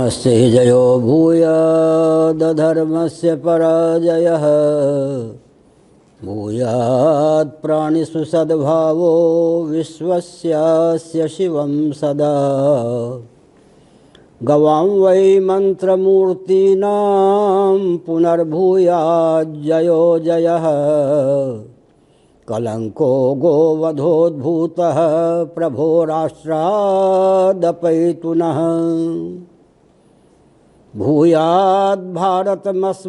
धर्मस्य हि जयो भूयादधर्मस्य पराजयः भूयात् प्राणिषु सद्भावो विश्वस्यास्य शिवं सदा। गवां वै मन्त्रमूर्तीनां पुनर्भूयाज्जयो जयः कलंको गोवधोद्भूतः प्रभो राष्ट्रादपैतुनः। भूयाद् भारतमस्माकमखण्डं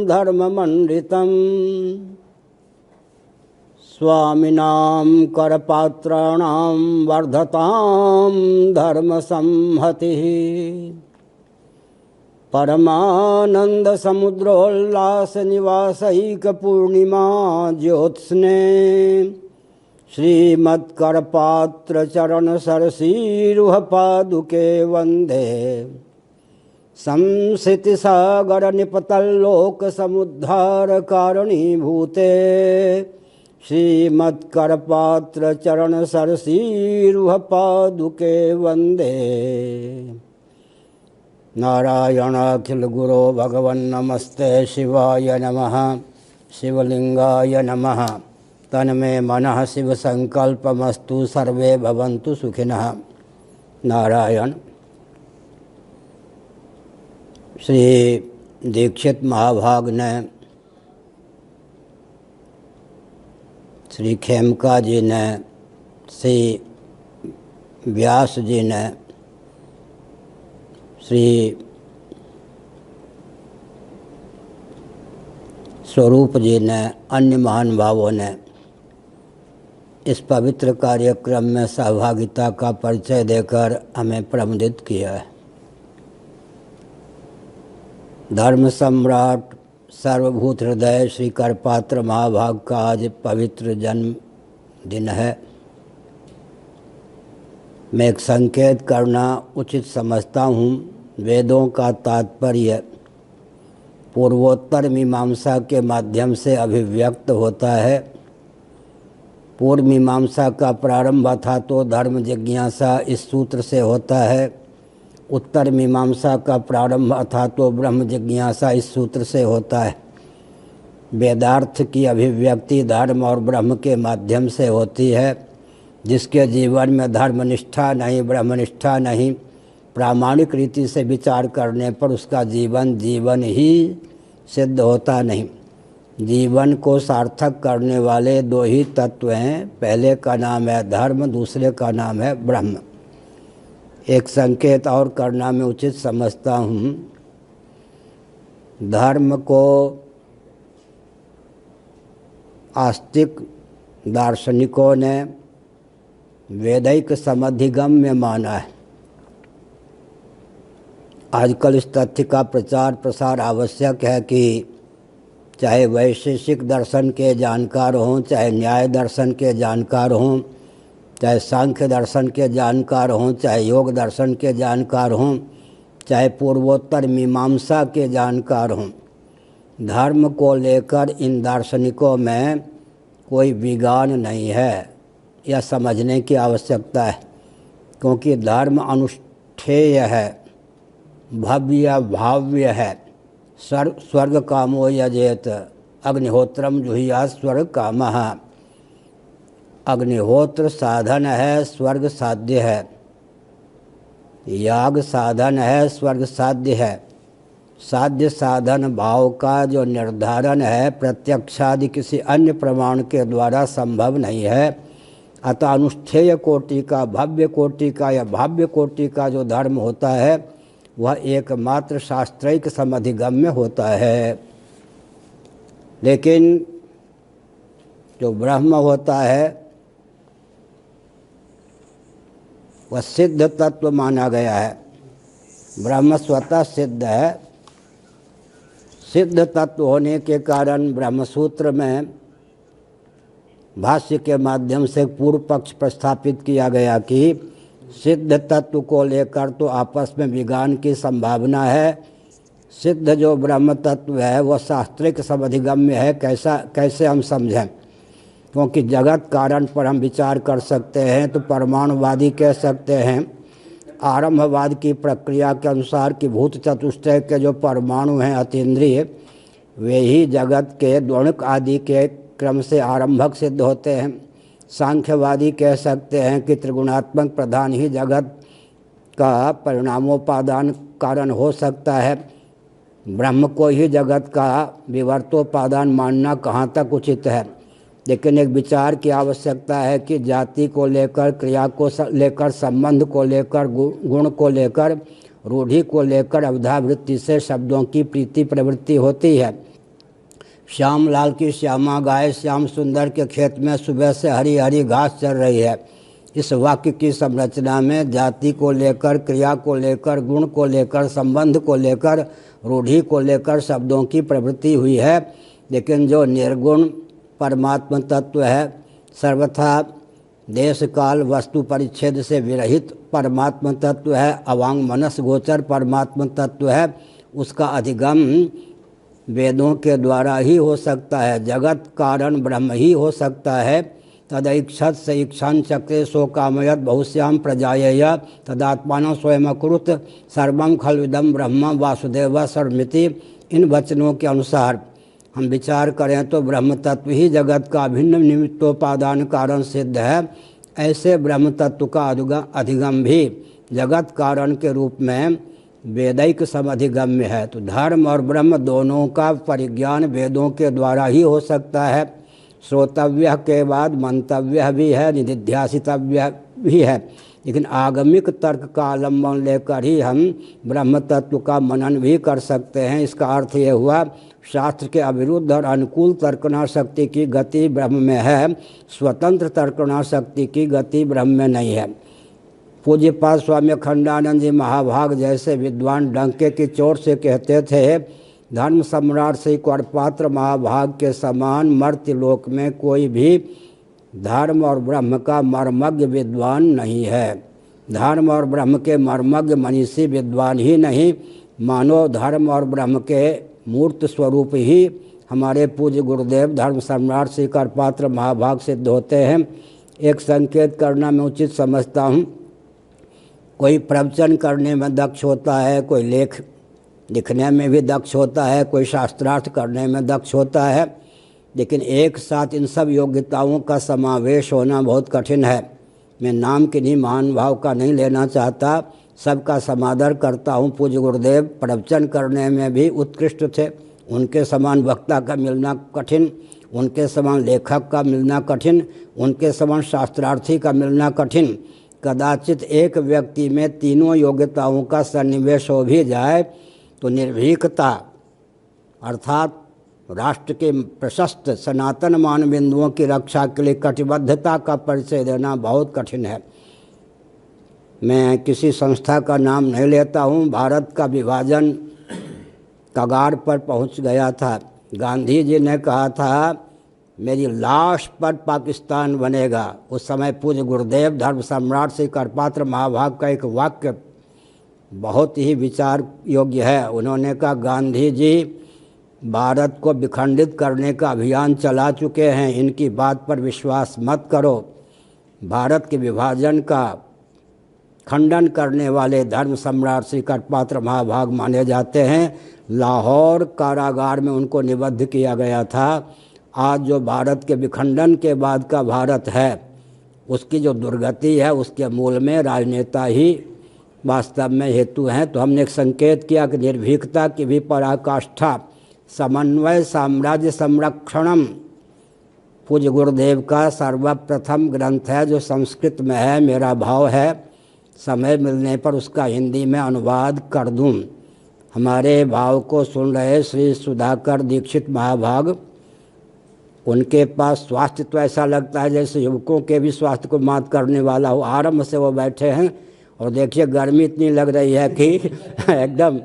धर्ममण्डितं स्वामिनां करपात्राणां वर्धतां धर्मसंहतिः। परमानंद समुद्रोल्लास निवासैक पूर्णिमा ज्योत्स्ने श्रीमत्करपात्र चरण सरसीरुह पादुके वंदे। संसिति सागर निपतल्लोक समुद्धार कारणीभूते श्रीमत्करपात्र चरण सरसीरुह पादुके वंदे। नारायणाखिल गुरो भगवन् नमस्ते शिवाय नमः। शिवलिंगाय नमः। तन्मे मनः शिव संकल्पमस्तु सर्वे भवन्तु सुखिनः। नारायण। श्री दीक्षित महाभाग ने श्री खेमका जी ने श्री व्यास जी ने श्री स्वरूप जी ने अन्य महान भावों ने इस पवित्र कार्यक्रम में सहभागिता का परिचय देकर हमें प्रमुदित किया है। धर्म सम्राट सर्वभूत हृदय श्री करपात्र महाभाग का आज पवित्र जन्म दिन है। मैं एक संकेत करना उचित समझता हूँ। वेदों का तात्पर्य पूर्वोत्तर मीमांसा के माध्यम से अभिव्यक्त होता है। पूर्व मीमांसा का प्रारंभ था तो धर्म जिज्ञासा इस सूत्र से होता है। उत्तर मीमांसा का प्रारंभ था तो ब्रह्म जिज्ञासा इस सूत्र से होता है। वेदार्थ की अभिव्यक्ति धर्म और ब्रह्म के माध्यम से होती है। जिसके जीवन में धर्मनिष्ठा नहीं, ब्रह्मनिष्ठा नहीं, प्रामाणिक रीति से विचार करने पर उसका जीवन जीवन ही सिद्ध होता नहीं। जीवन को सार्थक करने वाले दो ही तत्व हैं। पहले का नाम है धर्म, दूसरे का नाम है ब्रह्म। एक संकेत और करना मैं उचित समझता हूँ। धर्म को आस्तिक दार्शनिकों ने वैदिक समधिगम्य माना है। आजकल इस तथ्य का प्रचार प्रसार आवश्यक है कि चाहे वैशेषिक दर्शन के जानकार हों, चाहे न्याय दर्शन के जानकार हों, चाहे सांख्य दर्शन के जानकार हों, चाहे योग दर्शन के जानकार हों, चाहे पूर्वोत्तर मीमांसा के जानकार हों, धर्म को लेकर इन दार्शनिकों में कोई विज्ञान नहीं है। यह समझने की आवश्यकता है। क्योंकि धर्म अनुष्ठेय है, भव्य भाव्य है। स्वर्ग कामो यजेत अग्निहोत्रम जुहियात् स्वर्ग कामः। अग्निहोत्र साधन है, स्वर्ग साध्य है। याग साधन है, स्वर्ग साध्य है। साध्य साधन भाव का जो निर्धारण है प्रत्यक्षादि किसी अन्य प्रमाण के द्वारा संभव नहीं है। अतः अनुष्ठेय कोटि का, भव्य कोटि का या भाव्य कोटि का जो धर्म होता है वह एकमात्र शास्त्रिक समधिगम्य होता है। लेकिन जो ब्रह्म होता है वह सिद्ध तत्व माना गया है। ब्रह्म स्वतः सिद्ध है। सिद्ध तत्व होने के कारण ब्रह्मसूत्र में भाष्य के माध्यम से पूर्व पक्ष प्रस्थापित किया गया कि सिद्ध तत्व को लेकर तो आपस में विज्ञान की संभावना है। सिद्ध जो ब्रह्म तत्व है वह शास्त्रिक समधिगम्य है। कैसे हम समझें? क्योंकि जगत कारण पर हम विचार कर सकते हैं तो परमाणुवादी कह सकते हैं आरंभवाद की प्रक्रिया के अनुसार कि भूत चतुष्टय के जो परमाणु हैं अतीन्द्रिय, वे ही जगत के द्वणुक आदि के क्रम से आरंभक सिद्ध होते हैं। सांख्यवादी कह सकते हैं कि त्रिगुणात्मक प्रधान ही जगत का परिणामोपादान कारण हो सकता है। ब्रह्म को ही जगत का विवर्तोपादान मानना कहाँ तक उचित है। लेकिन एक विचार की आवश्यकता है कि जाति को लेकर, क्रिया को लेकर, संबंध को लेकर, गुण को लेकर, रूढ़ि को लेकर अवधावृत्ति से शब्दों की प्रीति प्रवृत्ति होती है। श्यामलाल की श्यामा गाय श्याम सुंदर के खेत में सुबह से हरी हरी घास चल रही है। इस वाक्य की संरचना में जाति को लेकर, क्रिया को लेकर, गुण को लेकर, संबंध को लेकर, रूढ़ि को लेकर शब्दों की प्रवृत्ति हुई है। लेकिन जो निर्गुण परमात्म तत्व है, सर्वथा देश काल वस्तु परिच्छेद से विरहित परमात्म तत्व है, अवांग मनस गोचर परमात्म तत्व है, उसका अधिगम वेदों के द्वारा ही हो सकता है। जगत कारण ब्रह्म ही हो सकता है। तदैक्षत स इक्षान चक्रे सो कामयत बहुश्याम प्रजायय तदात्मान स्वयं अकुरुत सर्वम खलविदम ब्रह्म वासुदेव सर्वमिति। इन वचनों के अनुसार हम विचार करें तो ब्रह्म तत्व ही जगत का अभिन्न निमित्तोपादान कारण सिद्ध है। ऐसे ब्रह्म तत्व का अधिगम भी जगत कारण के रूप में वेदैक समधिगम्य है। तो धर्म और ब्रह्म दोनों का परिज्ञान वेदों के द्वारा ही हो सकता है। श्रोतव्य के बाद मंतव्य भी है, निधिध्यासितव्य भी है, लेकिन आगमिक तर्क का अवलंबन लेकर ही हम ब्रह्म तत्व का मनन भी कर सकते हैं। इसका अर्थ ये हुआ, शास्त्र के अविरुद्ध और अनुकूल तर्कना शक्ति की गति ब्रह्म में है, स्वतंत्र तर्कना शक्ति की गति ब्रह्म में नहीं है। पूज्यपाद स्वामी अखंडानंद जी महाभाग जैसे विद्वान डंके की चोट से कहते थे, धर्म सम्राट श्री करपात्र महाभाग के समान मर्त्य लोक में कोई भी धर्म और ब्रह्म का मर्मज्ञ विद्वान नहीं है। धर्म और ब्रह्म के मर्मज्ञ मनीषी विद्वान ही नहीं, मानो धर्म और ब्रह्म के मूर्त स्वरूप ही हमारे पूज्य गुरुदेव धर्म सम्राट श्री करपात्र महाभाग सिद्ध होते हैं। एक संकेत करना मैं उचित समझता हूँ। कोई प्रवचन करने में दक्ष होता है, कोई लेख लिखने में भी दक्ष होता है, कोई शास्त्रार्थ करने में दक्ष होता है, लेकिन एक साथ इन सब योग्यताओं का समावेश होना बहुत कठिन है। मैं नाम किन्हीं महान भाव का नहीं लेना चाहता, सबका समादर करता हूँ। पूज्य गुरुदेव प्रवचन करने में भी उत्कृष्ट थे, उनके समान वक्ता का मिलना कठिन, उनके समान लेखक का मिलना कठिन, उनके समान शास्त्रार्थी का मिलना कठिन। कदाचित एक व्यक्ति में तीनों योग्यताओं का सन्निवेश हो भी जाए तो निर्भीकता अर्थात राष्ट्र के प्रशस्त सनातन मान बिंदुओं की रक्षा के लिए कटिबद्धता का परिचय देना बहुत कठिन है। मैं किसी संस्था का नाम नहीं लेता हूँ। भारत का विभाजन कगार पर पहुँच गया था। गांधी जी ने कहा था, मेरी लाश पर पाकिस्तान बनेगा। उस समय पूज्य गुरुदेव धर्म सम्राट श्री करपात्र महाभाग का एक वाक्य बहुत ही विचार योग्य है। उन्होंने कहा, गांधी जी भारत को विखंडित करने का अभियान चला चुके हैं, इनकी बात पर विश्वास मत करो। भारत के विभाजन का खंडन करने वाले धर्म सम्राट श्री करपात्र महाभाग माने जाते हैं। लाहौर कारागार में उनको निबद्ध किया गया था। आज जो भारत के विखंडन के बाद का भारत है, उसकी जो दुर्गति है, उसके मूल में राजनेता ही वास्तव में हेतु हैं। तो हमने एक संकेत किया कि निर्भीकता की भी पराकाष्ठा समन्वय साम्राज्य संरक्षणम पूज्य गुरुदेव का सर्वप्रथम ग्रंथ है, जो संस्कृत में है। मेरा भाव है समय मिलने पर उसका हिंदी में अनुवाद कर दूं। हमारे भाव को सुन रहे श्री सुधाकर दीक्षित महाभाग, उनके पास स्वास्थ्य तो ऐसा लगता है जैसे युवकों के भी स्वास्थ्य को मात करने वाला हो। आराम से वो बैठे हैं और देखिए गर्मी इतनी लग रही है कि एकदम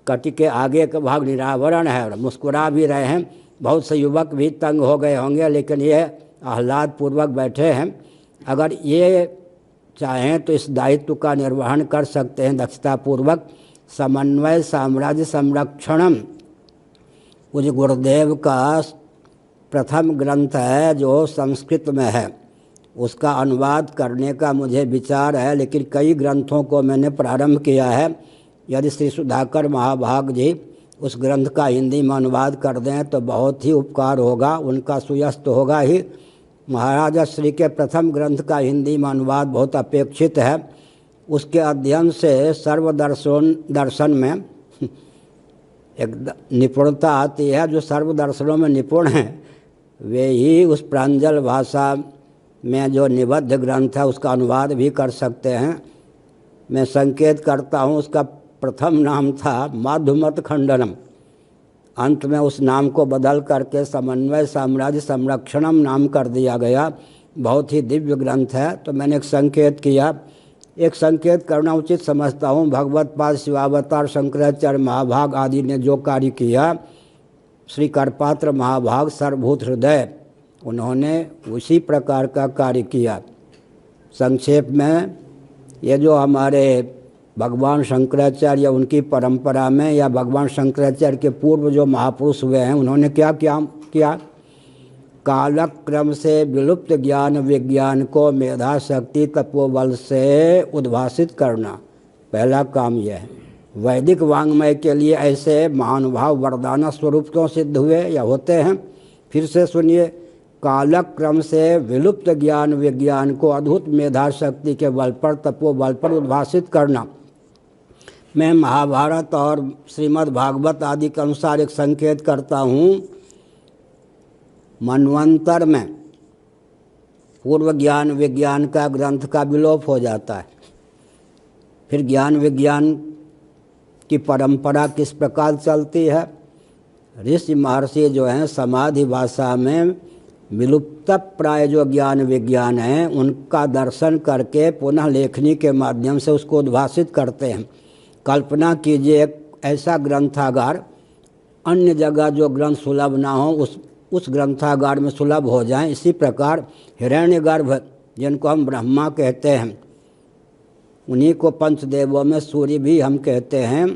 कटी के आगे का भाग निरावरण है और मुस्कुरा भी रहे हैं। बहुत से युवक भी तंग हो गए होंगे, लेकिन ये आह्लाद पूर्वक बैठे हैं। अगर ये चाहें तो इस दायित्व का निर्वहन कर सकते हैं दक्षतापूर्वक। समन्वय साम्राज्य संरक्षणम पूज्य गुरुदेव का प्रथम ग्रंथ है, जो संस्कृत में है। उसका अनुवाद करने का मुझे विचार है, लेकिन कई ग्रंथों को मैंने प्रारंभ किया है। यदि श्री सुधाकर महाभाग जी उस ग्रंथ का हिंदी में अनुवाद कर दें तो बहुत ही उपकार होगा, उनका सुयश तो होगा ही। महाराजा श्री के प्रथम ग्रंथ का हिंदी में अनुवाद बहुत अपेक्षित है। उसके अध्ययन से सर्वदर्शन में एक निपुणता आती है। जो सर्वदर्शनों में निपुण हैं वे ही उस प्रांजल भाषा में जो निबद्ध ग्रंथ है उसका अनुवाद भी कर सकते हैं। मैं संकेत करता हूँ, उसका प्रथम नाम था माधुमत खंडनम, अंत में उस नाम को बदल करके समन्वय साम्राज्य संरक्षणम नाम कर दिया गया। बहुत ही दिव्य ग्रंथ है। तो मैंने एक संकेत किया, एक संकेत करना उचित समझता हूँ। भगवत पाद, शिवावतार, शंकराचार्य महाभाग आदि ने जो कार्य किया, श्री करपात्र महाभाग सर्वभूत हृदय उन्होंने उसी प्रकार का कार्य किया। संक्षेप में ये जो हमारे भगवान शंकराचार्य उनकी परंपरा में या भगवान शंकराचार्य के पूर्व जो महापुरुष हुए हैं उन्होंने क्या किया? कालक्रम से विलुप्त ज्ञान विज्ञान को मेधा शक्ति तपोबल से उद्भासित करना, पहला काम यह है। वैदिक वाङ्मय के लिए ऐसे महानुभाव वरदान स्वरूप क्यों सिद्ध हुए या होते हैं? फिर से सुनिए, कालक्रम से विलुप्त ज्ञान विज्ञान को अद्भुत मेधा शक्ति के बल पर तपोबल पर उद्भासित करना। मैं महाभारत और श्रीमद् भागवत आदि के अनुसार एक संकेत करता हूँ। मनवंतर में पूर्व ज्ञान विज्ञान का ग्रंथ का विलोप हो जाता है। फिर ज्ञान विज्ञान की परंपरा किस प्रकार चलती है? ऋषि महर्षि जो हैं समाधि भाषा में विलुप्त प्राय जो ज्ञान विज्ञान है उनका दर्शन करके पुनः लेखनी के माध्यम से उसको उद्भासित करते हैं। कल्पना कीजिए एक ऐसा ग्रंथागार, अन्य जगह जो ग्रंथ सुलभ ना हो उस ग्रंथागार में सुलभ हो जाएं। इसी प्रकार हिरण्यगर्भ जिनको हम ब्रह्मा कहते हैं, उन्हीं को पंचदेवों में सूर्य भी हम कहते हैं।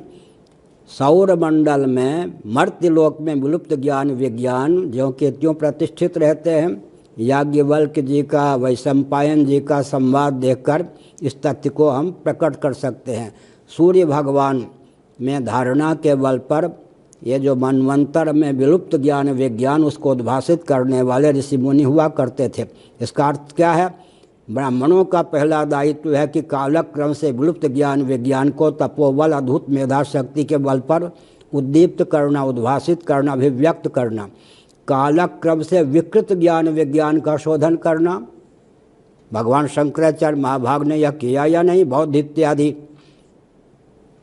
सौर मंडल में मर्त्यलोक में विलुप्त ज्ञान विज्ञान जो कि त्यों प्रतिष्ठित रहते हैं। याज्ञवल्क्य जी का, वैशंपायन जी का संवाद देखकर इस तथ्य को हम प्रकट कर सकते हैं। सूर्य भगवान में धारणा के बल पर ये जो मनवंतर में विलुप्त ज्ञान विज्ञान उसको उद्भासित करने वाले ऋषि मुनि हुआ करते थे। इसका अर्थ क्या है? ब्राह्मणों का पहला दायित्व है कि कालक्रम से विलुप्त ज्ञान विज्ञान को तपोबल अद्भुत मेधा शक्ति के बल पर उद्दीप्त करना, उद्भासित करना, अभिव्यक्त करना। कालक्रम से विकृत ज्ञान विज्ञान का शोधन करना। भगवान शंकराचार्य महाभाग ने यह किया या नहीं? बौद्ध इत्यादि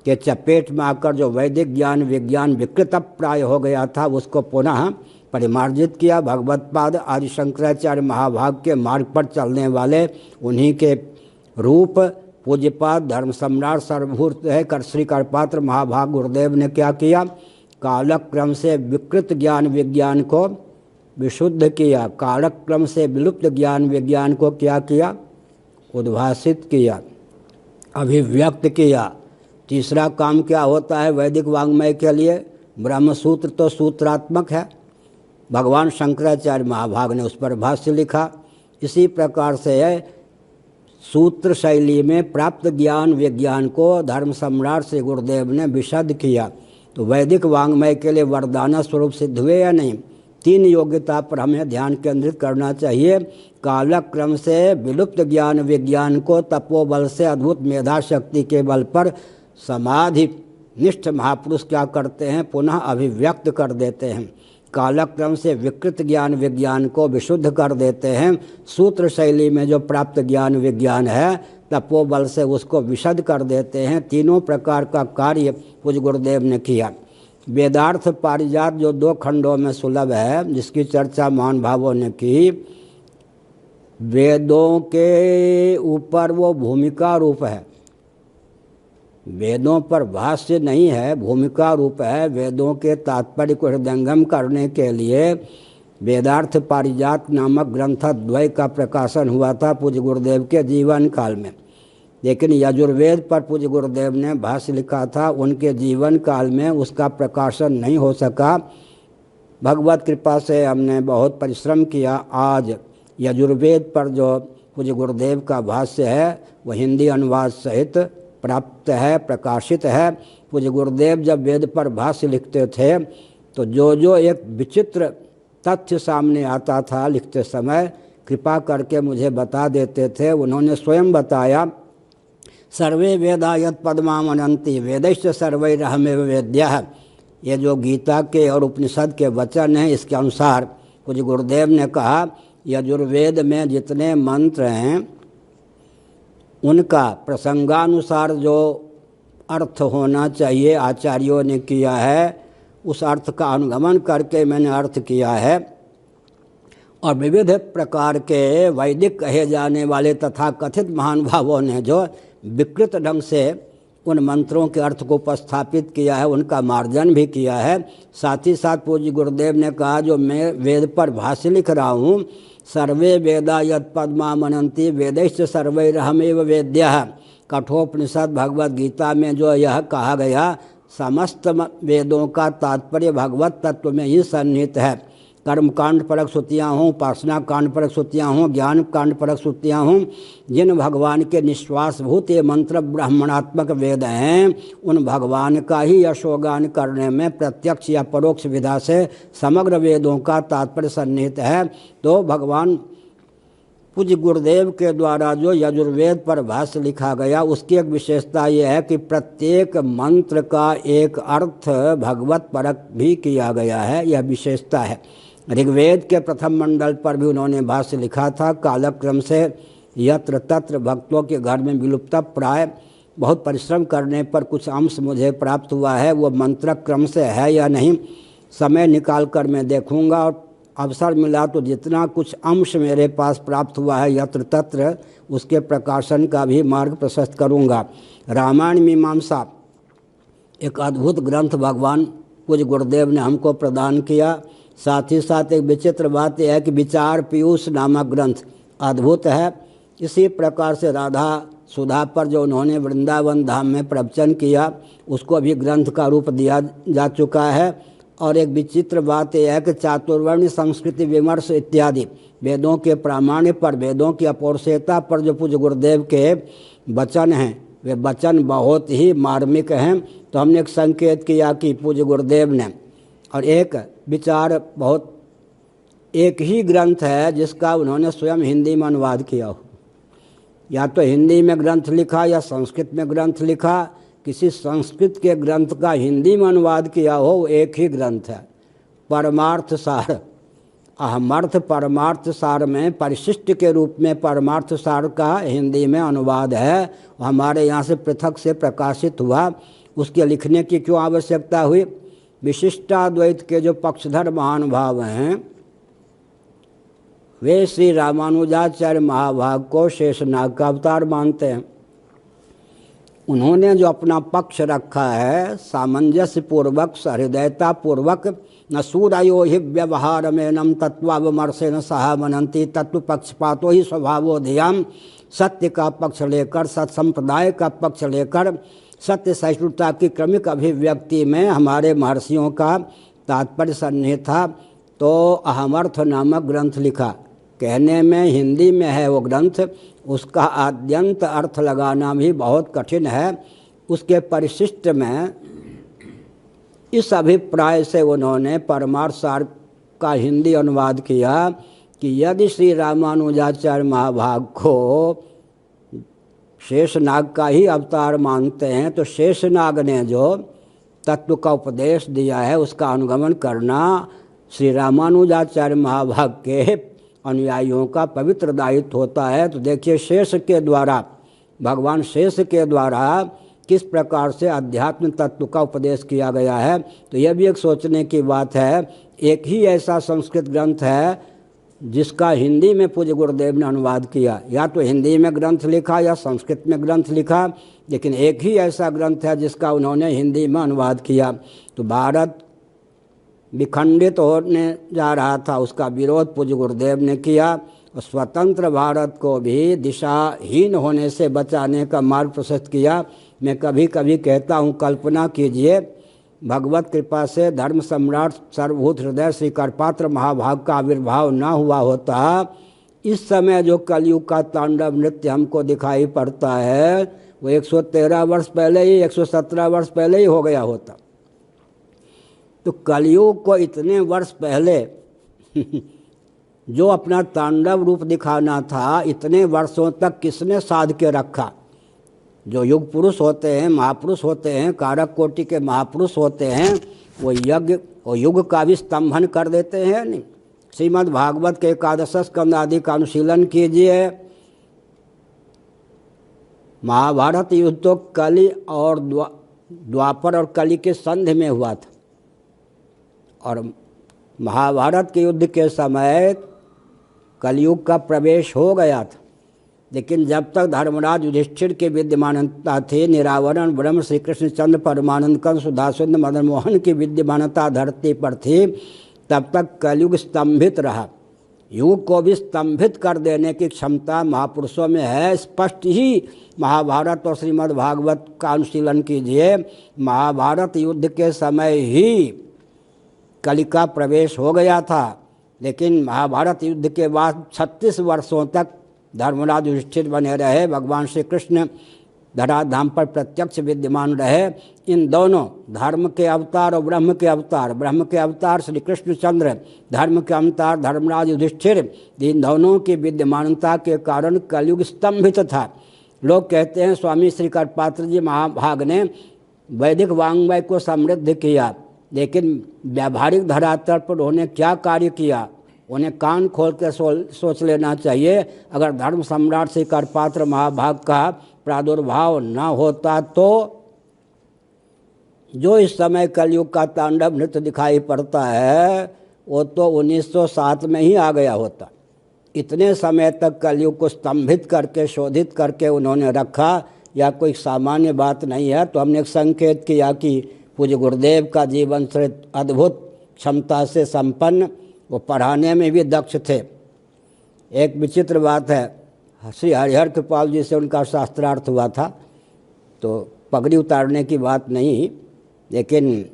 के चपेट में आकर जो वैदिक ज्ञान विज्ञान विकृत प्राय हो गया था उसको पुनः परिमार्जित किया। भगवत पाद आदि शंकराचार्य महाभाग के मार्ग पर चलने वाले उन्हीं के रूप पूज्यपाद धर्म सम्राट सर्वभूत है कर श्री करपात्र महाभाग गुरुदेव ने क्या किया? कालक्रम से विकृत ज्ञान विज्ञान को विशुद्ध किया। कालक्रम से विलुप्त ज्ञान विज्ञान को क्या किया? उद्भासित किया, अभिव्यक्त किया। तीसरा काम क्या होता है वैदिक वाङ्मय के लिए? ब्रह्मसूत्र तो सूत्रात्मक है, भगवान शंकराचार्य महाभाग ने उस पर भाष्य लिखा। इसी प्रकार से सूत्र शैली में प्राप्त ज्ञान विज्ञान को धर्म सम्राट श्री गुरुदेव ने विशद किया। तो वैदिक वाङ्मय के लिए वरदान स्वरूप सिद्ध हुए या नहीं? 3 योग्यता पर हमें ध्यान केंद्रित करना चाहिए। कालक्रम से विलुप्त ज्ञान विज्ञान को तपोबल से अद्भुत मेधा शक्ति के बल पर समाधि निष्ठ महापुरुष क्या करते हैं? पुनः अभिव्यक्त कर देते हैं। कालक्रम से विकृत ज्ञान विज्ञान को विशुद्ध कर देते हैं। सूत्र शैली में जो प्राप्त ज्ञान विज्ञान है तपोबल से उसको विशद कर देते हैं। तीनों प्रकार का कार्य पूज्य गुरुदेव ने किया। वेदार्थ पारिजात जो 2 खंडों में सुलभ है, जिसकी चर्चा महान भावों ने की, वेदों के ऊपर वो भूमिका रूप है, वेदों पर भाष्य नहीं है, भूमिका रूप है। वेदों के तात्पर्य को हृदयंगम करने के लिए वेदार्थ पारिजात नामक ग्रंथद्वय का प्रकाशन हुआ था पूज्य गुरुदेव के जीवन काल में। लेकिन यजुर्वेद पर पूज्य गुरुदेव ने भाष्य लिखा था, उनके जीवन काल में उसका प्रकाशन नहीं हो सका। भगवत कृपा से हमने बहुत परिश्रम किया। आज यजुर्वेद पर जो पूज्य गुरुदेव का भाष्य है, वह हिंदी अनुवाद सहित प्राप्त है, प्रकाशित है। पूज्य गुरुदेव जब वेद पर भाष्य लिखते थे तो जो जो एक विचित्र तथ्य सामने आता था लिखते समय, कृपा करके मुझे बता देते थे। उन्होंने स्वयं बताया, सर्वे वेदा यत् पद्मामनन्ति वेदैश्च सर्वैरहमेव वेद्यः। ये जो गीता के और उपनिषद के वचन हैं, इसके अनुसार पूज्य गुरुदेव ने कहा, यजुर्वेद में जितने मंत्र हैं उनका प्रसंगानुसार जो अर्थ होना चाहिए आचार्यों ने किया है, उस अर्थ का अनुगमन करके मैंने अर्थ किया है। और विविध प्रकार के वैदिक कहे जाने वाले तथा कथित महानुभावों ने जो विकृत ढंग से उन मंत्रों के अर्थ को उपस्थापित किया है, उनका मार्जन भी किया है। साथ ही साथ पूज्य गुरुदेव ने कहा, जो मैं वेद पर भाष्य लिख रहा हूँ, सर्वे वेदा यत् पद्मामनन्ति वेदैश्च सर्वैरहमेव वेद्यः। कठोपनिषद भगवद गीता में जो यह कहा गया, समस्त वेदों का तात्पर्य भगवत तत्व में ही सन्निहित है। कर्म कांड परक श्रुतियाँ हों, उपासना कांड परक श्रुतियाँ हों, ज्ञान कांड परक श्रुतियाँ हों, जिन भगवान के निश्वासभूत ये मंत्र ब्राह्मणात्मक वेद हैं, उन भगवान का ही यशोगान करने में प्रत्यक्ष या परोक्ष विधा से समग्र वेदों का तात्पर्य सन्निहित है। तो भगवान पूज्य गुरुदेव के द्वारा जो यजुर्वेद पर भाष्य लिखा गया, उसकी एक विशेषता यह है कि प्रत्येक मंत्र का एक अर्थ भगवत परक भी किया गया है, यह विशेषता है। ऋग्वेद के प्रथम मंडल पर भी उन्होंने भाष्य लिखा था, कालक्रम से यत्र तत्र भक्तों के घर में विलुप्त प्राय। बहुत परिश्रम करने पर कुछ अंश मुझे प्राप्त हुआ है, वो मंत्र क्रम से है या नहीं समय निकाल कर मैं देखूंगा, और अवसर मिला तो जितना कुछ अंश मेरे पास प्राप्त हुआ है यत्र तत्र, उसके प्रकाशन का भी मार्ग प्रशस्त करूंगा। रामायण मीमांसा एक अद्भुत ग्रंथ भगवान पूज्य गुरुदेव ने हमको प्रदान किया। साथ ही साथ एक विचित्र बात यह है कि विचार पीयूष नामक ग्रंथ अद्भुत है। इसी प्रकार से राधा सुधा पर जो उन्होंने वृंदावन धाम में प्रवचन किया, उसको भी ग्रंथ का रूप दिया जा चुका है। और एक विचित्र बात यह है कि चातुर्वर्ण संस्कृति विमर्श इत्यादि वेदों के प्रामाण्य पर, वेदों की अपौरुषेयता पर जो पूज्य गुरुदेव के वचन हैं, वे वचन बहुत ही मार्मिक हैं। तो हमने एक संकेत किया कि पूज्य गुरुदेव ने, और एक विचार बहुत, एक ही ग्रंथ है जिसका उन्होंने स्वयं हिंदी में अनुवाद किया हो, या तो हिंदी में ग्रंथ लिखा या संस्कृत में ग्रंथ लिखा। किसी संस्कृत के ग्रंथ का हिंदी में अनुवाद किया हो, वो एक ही ग्रंथ है, परमार्थ सार। अहमर्थ परमार्थ सार में परिशिष्ट के रूप में परमार्थ सार का हिंदी में अनुवाद है, हमारे यहाँ से पृथक से प्रकाशित हुआ। उसके लिखने की क्यों आवश्यकता हुई? विशिष्टाद्वैत के जो पक्षधर महानुभाव हैं, वे श्री रामानुजाचार्य महाभाग को शेषनाग का अवतार मानते हैं। उन्होंने जो अपना पक्ष रखा है, सामंजस्य पूर्वक सहृदयता पूर्वक, न सूरयो हि व्यवहार में नम तत्वावमर्शे न सहा मनंती तत्व पक्षपातो ही स्वभावोदयाम। सत्य का पक्ष लेकर, सत्संप्रदाय का पक्ष लेकर, सत्य सहिष्णुता की क्रमिक अभिव्यक्ति में हमारे महर्षियों का तात्पर्य सन्निहित था। तो अहमर्थ नामक ग्रंथ लिखा, कहने में हिंदी में है वो ग्रंथ, उसका आद्यंत अर्थ लगाना भी बहुत कठिन है। उसके परिशिष्ट में इस अभिप्राय से उन्होंने परमार्थ सार का हिंदी अनुवाद किया कि यदि श्री रामानुजाचार्य महाभाग को शेषनाग का ही अवतार मानते हैं, तो शेषनाग ने जो तत्व का उपदेश दिया है उसका अनुगमन करना श्री रामानुजाचार्य महाभाग के अनुयायियों का पवित्र दायित्व होता है। तो देखिए, शेष के द्वारा, भगवान शेष के द्वारा किस प्रकार से अध्यात्म तत्व का उपदेश किया गया है। तो यह भी एक सोचने की बात है। एक ही ऐसा संस्कृत ग्रंथ है जिसका हिंदी में पूज्य गुरुदेव ने अनुवाद किया, या तो हिंदी में ग्रंथ लिखा या संस्कृत में ग्रंथ लिखा, लेकिन एक ही ऐसा ग्रंथ है जिसका उन्होंने हिंदी में अनुवाद किया। तो भारत विखंडित होने जा रहा था, उसका विरोध पूज्य गुरुदेव ने किया, और स्वतंत्र भारत को भी दिशाहीन होने से बचाने का मार्ग प्रशस्त किया। मैं कभी कभी कहता हूँ, कल्पना कीजिए भगवत कृपा से धर्म सम्राट सर्वभूत हृदय श्री करपात्र महाभाग का आविर्भाव न हुआ होता इस समय जो कलयुग का तांडव नृत्य हमको दिखाई पड़ता है वो 113 वर्ष पहले ही 117 वर्ष पहले ही हो गया होता। तो कलयुग को इतने वर्ष पहले जो अपना तांडव रूप दिखाना था, इतने वर्षों तक किसने साध के रखा? जो युग पुरुष होते हैं, महापुरुष होते हैं, कारक कोटि के महापुरुष होते हैं, वो यज्ञ और युग का भी स्तंभन कर देते हैं। नहीं, श्रीमद् भागवत के एकादश स्कंद आदि का अनुशीलन कीजिए। महाभारत युद्ध तो कली और द्वापर और कली के संधि में हुआ था, और महाभारत के युद्ध के समय कलयुग का प्रवेश हो गया था। लेकिन जब तक धर्मराज युधिष्ठिर की विद्यमानता थी, निरावरण ब्रह्म श्री कृष्ण चंद्र परमानंद कंस सुधासुंद मदन मोहन की विद्यमानता धरती पर थी, तब तक कलयुग स्तंभित रहा। युग को भी स्तंभित कर देने की क्षमता महापुरुषों में है। स्पष्ट ही महाभारत और श्रीमद् भागवत का अनुशीलन कीजिए। महाभारत युद्ध के समय ही कलि का प्रवेश हो गया था, लेकिन महाभारत युद्ध के बाद 36 वर्षों तक धर्मराज युधिष्ठिर बने रहे। भगवान श्री कृष्ण धराधाम पर प्रत्यक्ष विद्यमान रहे। इन दोनों धर्म के अवतार और ब्रह्म के अवतार, ब्रह्म के अवतार श्री कृष्णचंद्र, धर्म के अवतार धर्मराज युधिष्ठिर, इन दोनों की विद्यमानता के कारण कलयुग स्तंभित था। लोग कहते हैं स्वामी श्री करपात्र जी महाभाग ने वैदिक वाङ्मय को समृद्ध किया, लेकिन व्यावहारिक धरातल पर उन्होंने क्या कार्य किया? उन्हें कान खोल कर सोच लेना चाहिए। अगर धर्म सम्राट श्री करपात्र महाभाग का प्रादुर्भाव न होता तो जो इस समय कलयुग का तांडव नृत्य दिखाई पड़ता है वो तो 1907 में ही आ गया होता। इतने समय तक कलयुग को स्तंभित करके शोधित करके उन्होंने रखा, या कोई सामान्य बात नहीं है। तो हमने एक संकेत किया कि पूज्य गुरुदेव का जीवन चरित अद्भुत क्षमता से संपन्न, वो पढ़ाने में भी दक्ष थे। एक विचित्र बात है, श्री हरिहर कृपाल जी से उनका शास्त्रार्थ हुआ था, तो पगड़ी उतारने की बात नहीं, लेकिन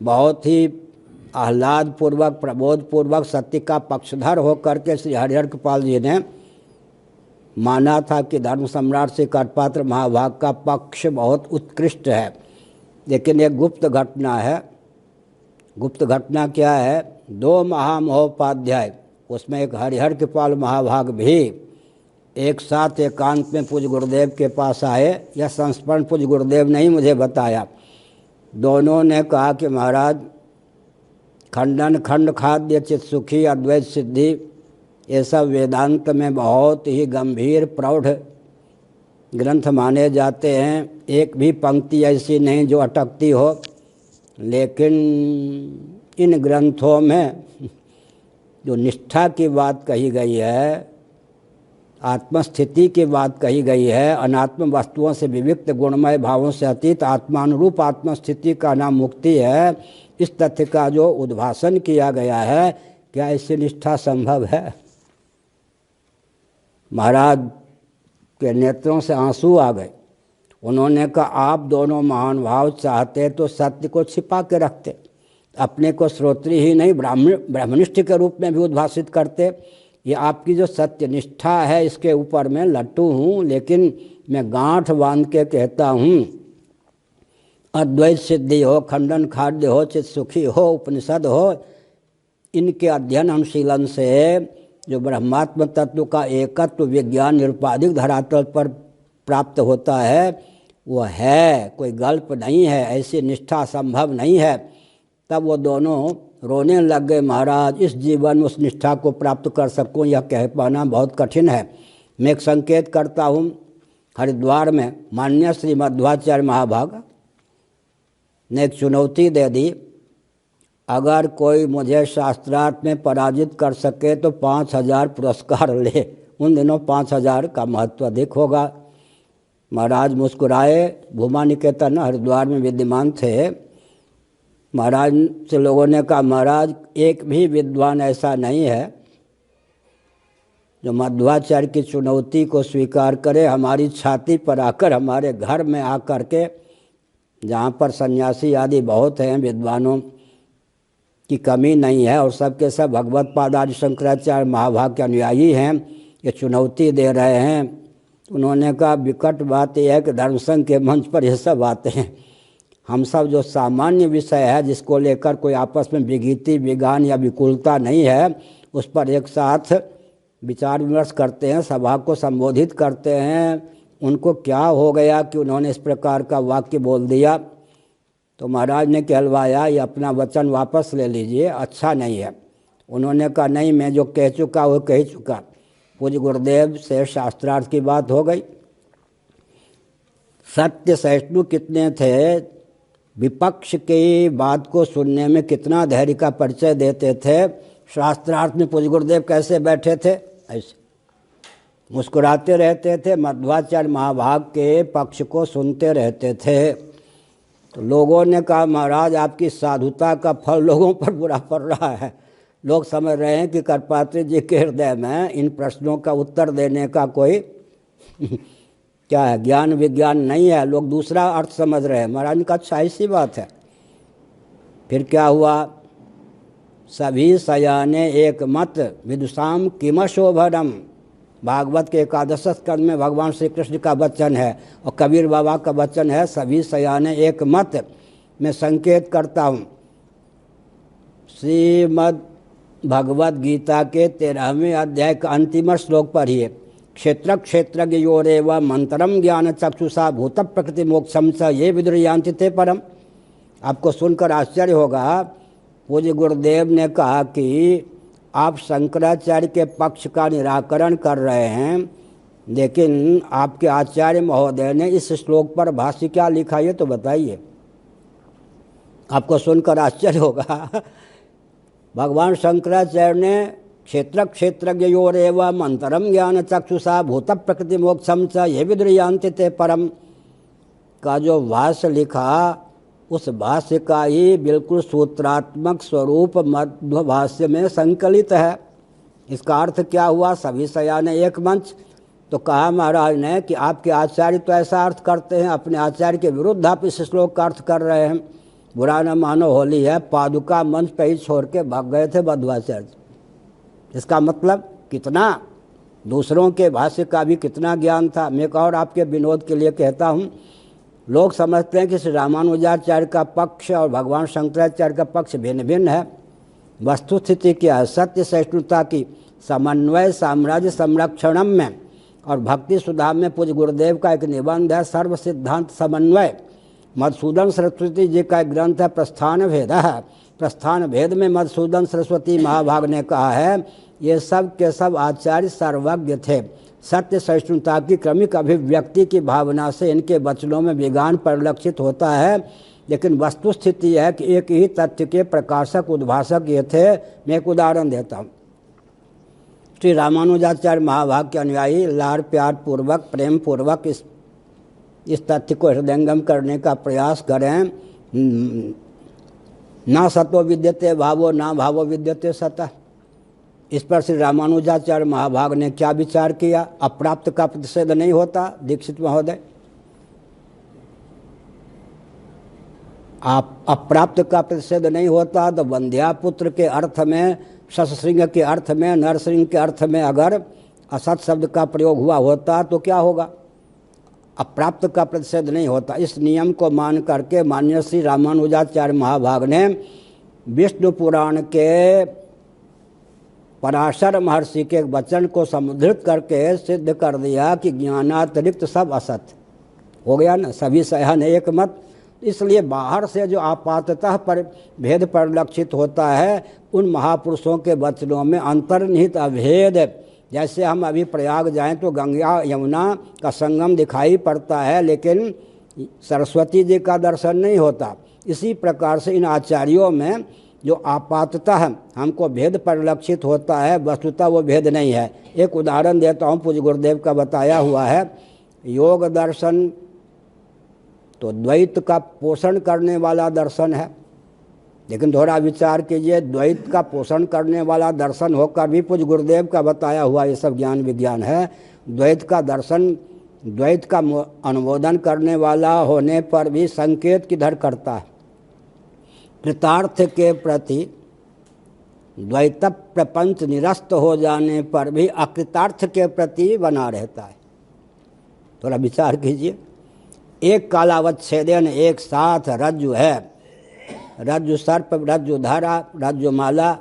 बहुत ही आह्लाद पूर्वक प्रबोध पूर्वक सत्य का पक्षधर होकर के श्री हरिहर कृपाल जी ने माना था कि धर्म सम्राट श्री करपात्र महाभाग का पक्ष बहुत उत्कृष्ट है। लेकिन एक गुप्त घटना है। गुप्त घटना क्या है? 2 महामहोपाध्याय, उसमें एक हरिहर कृपाल महाभाग भी एक साथ एकांत में पूज्य गुरुदेव के पास आए। यह संस्मरण पूज्य गुरुदेव ने ही मुझे बताया। दोनों ने कहा कि महाराज, खंडन खंड खाद्य चित सुखी अद्वैत सिद्धि, ये सब वेदांत में बहुत ही गंभीर प्रौढ़ ग्रंथ माने जाते हैं। एक भी पंक्ति ऐसी नहीं जो अटकती हो, लेकिन इन ग्रंथों में जो निष्ठा की बात कही गई है, आत्मस्थिति की बात कही गई है, अनात्म वस्तुओं से विविक्त गुणमय भावों से अतीत आत्मानुरूप आत्मस्थिति का नाम मुक्ति है, इस तथ्य का जो उद्भाषण किया गया है, क्या ऐसी निष्ठा संभव है? महाराज के नेत्रों से आंसू आ गए। उन्होंने कहा, आप दोनों महान भाव चाहते तो सत्य को छिपा के रखते, अपने को श्रोत्री ही नहीं ब्रह्मनिष्ठ के रूप में भी उद्भाषित करते। ये आपकी जो सत्यनिष्ठा है इसके ऊपर मैं लट्टू हूँ, लेकिन मैं गांठ बांध के कहता हूँ, अद्वैत सिद्धि हो, खंडन खाद्य हो, चित सुखी हो, उपनिषद हो, इनके अध्ययन अनुशीलन से जो ब्रह्मात्म तत्व का एकत्व विज्ञान निरुपाधिक धरातल पर प्राप्त होता है वो है, कोई गल्प नहीं है, ऐसी निष्ठा संभव नहीं है। तब वो दोनों रोने लग गए, महाराज इस जीवन में उस निष्ठा को प्राप्त कर सकूं यह कह पाना बहुत कठिन है। मैं एक संकेत करता हूँ, हरिद्वार में माननीय श्री मध्वाचार्य महाभाग ने एक चुनौती दे दी, अगर कोई मुझे शास्त्रार्थ में पराजित कर सके तो 5000 पुरस्कार ले। उन दिनों 5000 का महत्व अधिक होगा। महाराज मुस्कुराए। भूमा निकेतन हरिद्वार में विद्यमान थे। महाराज से लोगों ने कहा, महाराज एक भी विद्वान ऐसा नहीं है जो मध्वाचार्य की चुनौती को स्वीकार करे, हमारी छाती पर आकर, हमारे घर में आकर के, जहाँ पर सन्यासी आदि बहुत हैं, विद्वानों की कमी नहीं है और सबके सब भगवत पाद आदि शंकराचार्य महाभाग के अनुयायी हैं, ये चुनौती दे रहे हैं। उन्होंने कहा विकट बात यह है कि धर्म संघ के मंच पर ये सब आते हैं। हम सब जो सामान्य विषय है जिसको लेकर कोई आपस में विगीति विज्ञान या विकुलता नहीं है, उस पर एक साथ विचार विमर्श करते हैं, सभा को संबोधित करते हैं। उनको क्या हो गया कि उन्होंने इस प्रकार का वाक्य बोल दिया? तो महाराज ने कहलवाया, ये अपना वचन वापस ले लीजिए, अच्छा नहीं है। उन्होंने कहा नहीं, मैं जो कह चुका वो कह चुका। पूज्य गुरुदेव से शास्त्रार्थ की बात हो गई। सत्य सहिष्णु कितने थे, विपक्ष की बात को सुनने में कितना धैर्य का परिचय देते थे। शास्त्रार्थ में पूज्य गुरुदेव कैसे बैठे थे, ऐसे मुस्कुराते रहते थे, मध्वाचार्य महाभाग के पक्ष को सुनते रहते थे। तो लोगों ने कहा महाराज आपकी साधुता का फल लोगों पर बुरा पड़ रहा है। लोग समझ रहे हैं कि करपात्री जी के हृदय में इन प्रश्नों का उत्तर देने का कोई क्या है, ज्ञान विज्ञान नहीं है, लोग दूसरा अर्थ समझ रहे हैं। महाराज ने कहा अच्छा ऐसी बात है। फिर क्या हुआ, सभी सयाने एक मत विदुषाम किमशोभनम, भागवत के 11 स्कंद में भगवान श्री कृष्ण का वचन है और कबीर बाबा का वचन है, सभी सयाने एक मत। मैं संकेत करता हूँ श्रीमद् भगवत गीता के 13वें अध्याय का अंतिम श्लोक पढ़िए, क्षेत्र क्षेत्रज्ञ योरेव मंत्रम ज्ञान चक्षुषा भूत प्रकृति मोक्षम च ये विदुर्यान्ति ते परम। आपको सुनकर आश्चर्य होगा, पूज्य गुरुदेव ने कहा कि आप शंकराचार्य के पक्ष का निराकरण कर रहे हैं, लेकिन आपके आचार्य महोदय ने इस श्लोक पर भाष्य क्या लिखा ये तो बताइए। आपको सुनकर आश्चर्य होगा, भगवान शंकराचार्य ने क्षेत्र क्षेत्रज्ञयोरेव मंत्रम ज्ञान चक्षुषा भूत प्रकृति मोक्षम च ये विदुर्यान्ति ते परम का जो भाष्य लिखा, उस भाष्य का ही बिल्कुल सूत्रात्मक स्वरूप मध्व भाष्य में संकलित है। इसका अर्थ क्या हुआ, सभी सयाने एक मंच। तो कहा महाराज ने कि आपके आचार्य तो ऐसा अर्थ करते हैं, अपने आचार्य के विरुद्ध आप इस श्लोक का अर्थ कर रहे हैं। बुरा न मानो होली है, पादुका मंच पे ही छोड़ के भाग गए थे मध्वाचार्य। इसका मतलब कितना दूसरों के भाष्य का भी कितना ज्ञान था। मैं एक और आपके विनोद के लिए कहता हूँ, लोग समझते हैं कि श्री रामानुजाचार्य का पक्ष और भगवान शंकराचार्य का पक्ष भिन्न भिन्न है। वस्तुस्थिति क्या है, सत्य सहिष्णुता की समन्वय साम्राज्य संरक्षणम में और भक्ति सुधा में पूज्य गुरुदेव का एक निबंध है सर्व सिद्धांत समन्वय। मधुसूदन सरस्वती जी का एक ग्रंथ है प्रस्थान भेद है। प्रस्थान भेद में मधुसूदन सरस्वती महाभाग ने कहा है ये सब के सब आचार्य सर्वज्ञ थे। सत्य सहिष्णुता की क्रमिक अभिव्यक्ति की भावना से इनके वचनों में विज्ञान परिलक्षित होता है, लेकिन वस्तुस्थिति है कि एक ही तथ्य के प्रकाशक उद्भाषक ये थे। मैं एक उदाहरण देता हूँ। श्री रामानुजाचार्य महाभाग के अनुयायी लाड़ प्यार पूर्वक प्रेम पूर्वक इस तथ्य को हृदयंगम करने का प्रयास करें, ना सतो विद्यते भावो ना भावो विद्यते सतः। इस पर श्री रामानुजाचार्य महाभाग ने क्या विचार किया, अप्राप्त का प्रतिषेध नहीं होता दीक्षित महोदय। आप अप्राप्त का प्रतिषेध नहीं होता तो वंध्यापुत्र के अर्थ में, शशसिंह के अर्थ में, नरसिंह के अर्थ में अगर असत शब्द का प्रयोग हुआ होता तो क्या होगा, अप्राप्त का प्रतिषेध नहीं होता। इस नियम को मान करके माननीय श्री रामानुजाचार्य महाभाग ने विष्णु पुराण के पराशर महर्षि के वचन को समुद्धृत करके सिद्ध कर दिया कि ज्ञानातिरिक्त सब असत हो गया ना, सभी सयाने एक मत। इसलिए बाहर से जो आपाततः पर भेद परिलक्षित होता है, उन महापुरुषों के वचनों में अंतर्निहित अभेद। जैसे हम अभी प्रयाग जाएं तो गंगा यमुना का संगम दिखाई पड़ता है, लेकिन सरस्वती जी का दर्शन नहीं होता। इसी प्रकार से इन आचार्यों में जो आपाततः हमको भेद परिलक्षित होता है, वस्तुतः वो भेद नहीं है। एक उदाहरण देता हूँ, पूज्य गुरुदेव का बताया हुआ है। योग दर्शन तो द्वैत का पोषण करने वाला दर्शन है, लेकिन थोड़ा विचार कीजिए, द्वैत का पोषण करने वाला दर्शन होकर भी पूज्य गुरुदेव का बताया हुआ ये सब ज्ञान विज्ञान है। द्वैत का दर्शन, द्वैत का अनुमोदन करने वाला होने पर भी संकेत किधर करता है, कृतार्थ के प्रति द्वैत प्रपंच निरस्त हो जाने पर भी अकृतार्थ के प्रति बना रहता है। थोड़ा विचार कीजिए, एक कालावच्छेदन एक साथ रज्जु है, रज्जु सर्प, रज्जु धारा, रज्जु माला,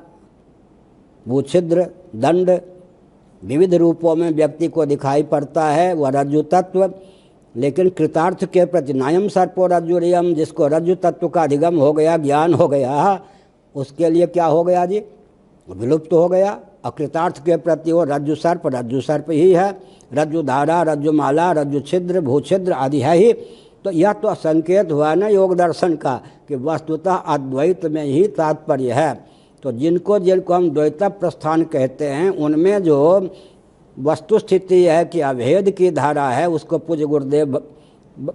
भूछिद्र, दंड, विविध रूपों में व्यक्ति को दिखाई पड़ता है वह रज्जु तत्व। लेकिन कृतार्थ के प्रति नायम सर्पो रज्जुरियम, जिसको रज्जु तत्व का अधिगम हो गया, ज्ञान हो गया, उसके लिए क्या हो गया जी? विलुप्त हो गया। अकृतार्थ के प्रति वो रज्जु सर्प ही है, रज्जु धारा, रज्जु माला, रज्जु छिद्र, भूछिद्र आदि है ही। तो यह तो संकेत हुआ ना योग दर्शन का कि वस्तुतः अद्वैत में ही तात्पर्य है। तो जिनको हम द्वैत प्रस्थान कहते हैं, उनमें जो वस्तु स्थिति है कि अभेद की धारा है, उसको पूज्य गुरुदेव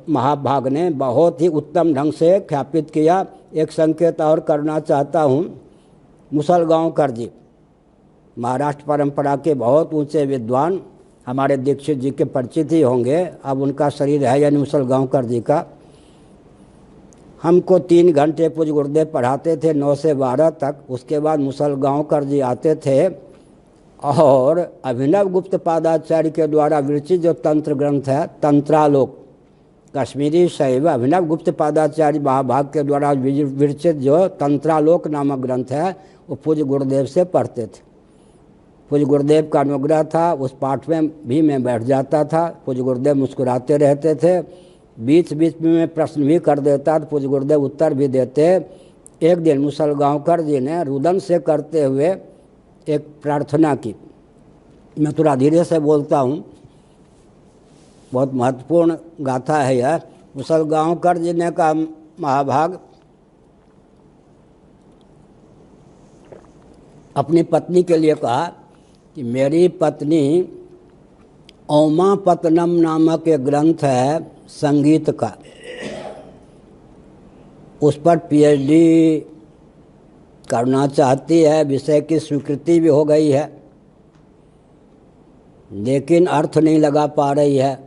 महाभाग ने बहुत ही उत्तम ढंग से ख्यापित किया। एक संकेत और करना चाहता हूँ। मुसलगांवकर जी महाराष्ट्र परंपरा के बहुत ऊंचे विद्वान, हमारे दीक्षित जी के परिचित ही होंगे। अब उनका शरीर है यानी मुसलगांवकर जी का। हमको 3 घंटे पूज्य गुरुदेव पढ़ाते थे 9 से 12 तक। उसके बाद मुसलगांवकर जी आते थे और अभिनव गुप्त पादाचार्य के द्वारा विरचित जो तंत्र ग्रंथ है तंत्रालोक, कश्मीरी शैव अभिनव गुप्त पादाचार्य महाभाग के द्वारा विरचित जो तंत्रालोक नामक ग्रंथ है, वो पूज्य गुरुदेव से पढ़ते थे। पूज्य गुरुदेव का अनुग्रह था, उस पाठ में भी मैं बैठ जाता था। पूज्य गुरुदेव मुस्कुराते रहते थे, बीच बीच में मैं प्रश्न भी कर देता तो पूज्य गुरुदेव उत्तर भी देते। एक दिन मुसलगांवकर जी ने रुदन से करते हुए एक प्रार्थना की। मैं थोड़ा धीरे से बोलता हूँ, बहुत महत्वपूर्ण गाथा है यह। मुसलगांवकर जी ने कहा, महाभाग अपनी पत्नी के लिए कहा कि मेरी पत्नी ओमापत्तनम नामक एक ग्रंथ है संगीत का, उस पर पीएचडी करना चाहती है। विषय की स्वीकृति भी हो गई है, लेकिन अर्थ नहीं लगा पा रही है।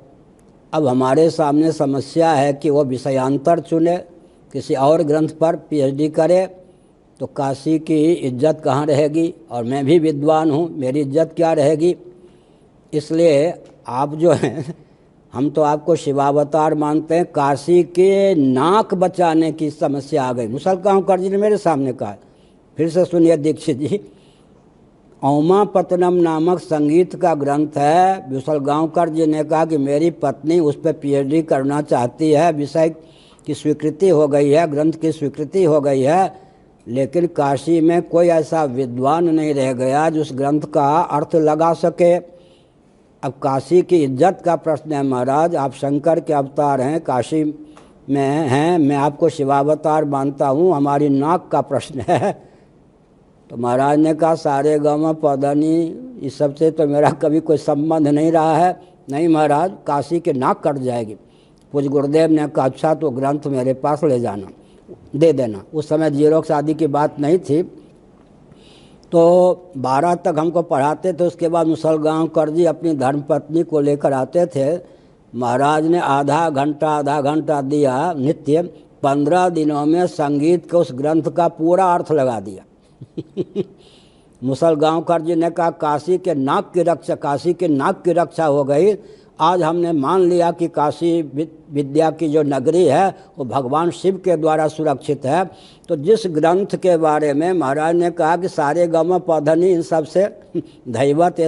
अब हमारे सामने समस्या है कि वो विषयांतर चुने, किसी और ग्रंथ पर पीएचडी करे, तो काशी की इज्जत कहाँ रहेगी? और मैं भी विद्वान हूँ, मेरी इज्जत क्या रहेगी? इसलिए आप जो हैं, हम तो आपको शिवावतार मानते हैं, काशी के नाक बचाने की समस्या आ गई। मुसलगांवकर जी ने मेरे सामने कहा, फिर से सुनिए दीक्षित जी, ओमापत्तनम नामक संगीत का ग्रंथ है। मुसलगांवकर जी ने कहा कि मेरी पत्नी उस पर पीएचडी करना चाहती है, विषय की स्वीकृति हो गई है, ग्रंथ की स्वीकृति हो गई है, लेकिन काशी में कोई ऐसा विद्वान नहीं रह गया जो उस ग्रंथ का अर्थ लगा सके। अब काशी की इज्जत का प्रश्न है महाराज, आप शंकर के अवतार हैं, काशी में हैं, मैं आपको शिवावतार मानता हूँ, हमारी नाक का प्रश्न है। तो महाराज ने कहा सारे गाँव पौधानी इस सब से तो मेरा कभी कोई संबंध नहीं रहा है। नहीं महाराज, काशी के नाक कट जाएगी। पूज्य गुरुदेव ने कहा अच्छा तो ग्रंथ मेरे पास ले जाना, दे देना। उस समय जीरोक्स आदि की बात नहीं थी। तो 12 तक हमको पढ़ाते थे। उसके बाद मुसलगांवकर जी अपनी धर्मपत्नी को लेकर आते थे। महाराज ने आधा घंटा दिया नित्य। 15 दिनों में संगीत के उस ग्रंथ का पूरा अर्थ लगा दिया। मुसलगांवकर जी ने कहा काशी के नाक की रक्षा हो गई। आज हमने मान लिया कि काशी विद्या की जो नगरी है वो भगवान शिव के द्वारा सुरक्षित है। तो जिस ग्रंथ के बारे में महाराज ने कहा कि सारे गम पौधनी इन सब से दैवत,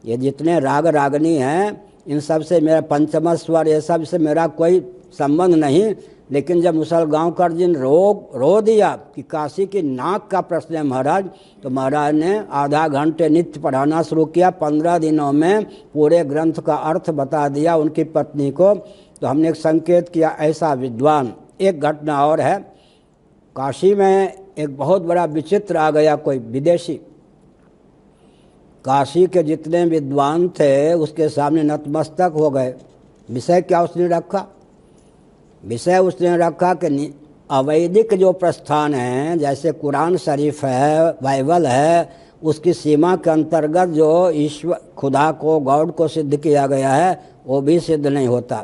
ये जितने राग रागनी हैं इन सब से मेरा पंचम स्वर, ये सब से मेरा कोई संबंध नहीं। लेकिन जब मुसलगांवकर जी ने रो दिया कि काशी की नाक का प्रश्न है महाराज, तो महाराज ने आधा घंटे नित्य पढ़ाना शुरू किया। 15 दिनों में पूरे ग्रंथ का अर्थ बता दिया उनकी पत्नी को। तो हमने एक संकेत किया ऐसा विद्वान। एक घटना और है, काशी में एक बहुत बड़ा विचित्र आ गया, कोई विदेशी। काशी के जितने विद्वान थे उसके सामने नतमस्तक हो गए। विषय क्या उसने रखा? विषय उसने रखा कि अवैदिक जो प्रस्थान हैं, जैसे कुरान शरीफ है, बाइबल है, उसकी सीमा के अंतर्गत जो ईश्वर खुदा को, गॉड को सिद्ध किया गया है वो भी सिद्ध नहीं होता।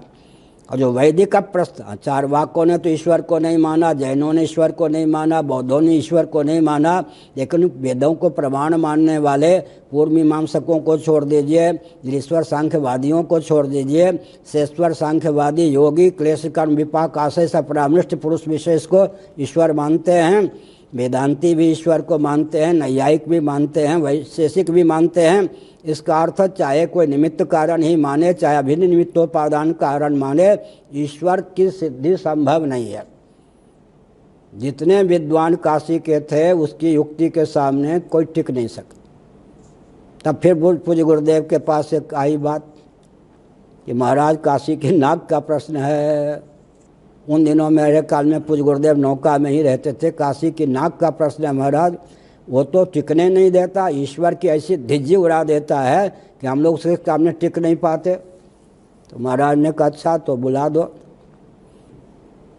और जो वैदिक का प्रश्न, चारवाकों ने तो ईश्वर को नहीं माना, जैनों ने ईश्वर को नहीं माना, बौद्धों ने ईश्वर को नहीं माना, लेकिन वेदों को प्रमाण मानने वाले पूर्व मीमांसकों को छोड़ दीजिए, ईश्वर सांख्यवादियों को छोड़ दीजिए, शेश्वर सांख्यवादी योगी क्लेश कर्म विपाक आशय से परामृष्ट पुरुष विशेष को ईश्वर मानते हैं, वेदांती भी ईश्वर को मानते हैं, नैयायिक भी मानते हैं, वैशेषिक भी मानते हैं। इसका अर्थ चाहे कोई निमित्त कारण ही माने, चाहे अभिन्न निमित्तोपादान कारण माने, ईश्वर की सिद्धि संभव नहीं है। जितने विद्वान काशी के थे उसकी युक्ति के सामने कोई टिक नहीं सकता। तब फिर पूज्य गुरुदेव के पास एक आई बात कि महाराज काशी की नाक का प्रश्न है। उन दिनों मेरे काल में पूज्य गुरुदेव नौका में ही रहते थे। काशी की नाक का प्रश्न है महाराज, वो तो टिकने नहीं देता, ईश्वर की ऐसी धिज्जी उड़ा देता है कि हम लोग उसके सामने टिक नहीं पाते। तो महाराज ने कहा अच्छा तो बुला दो।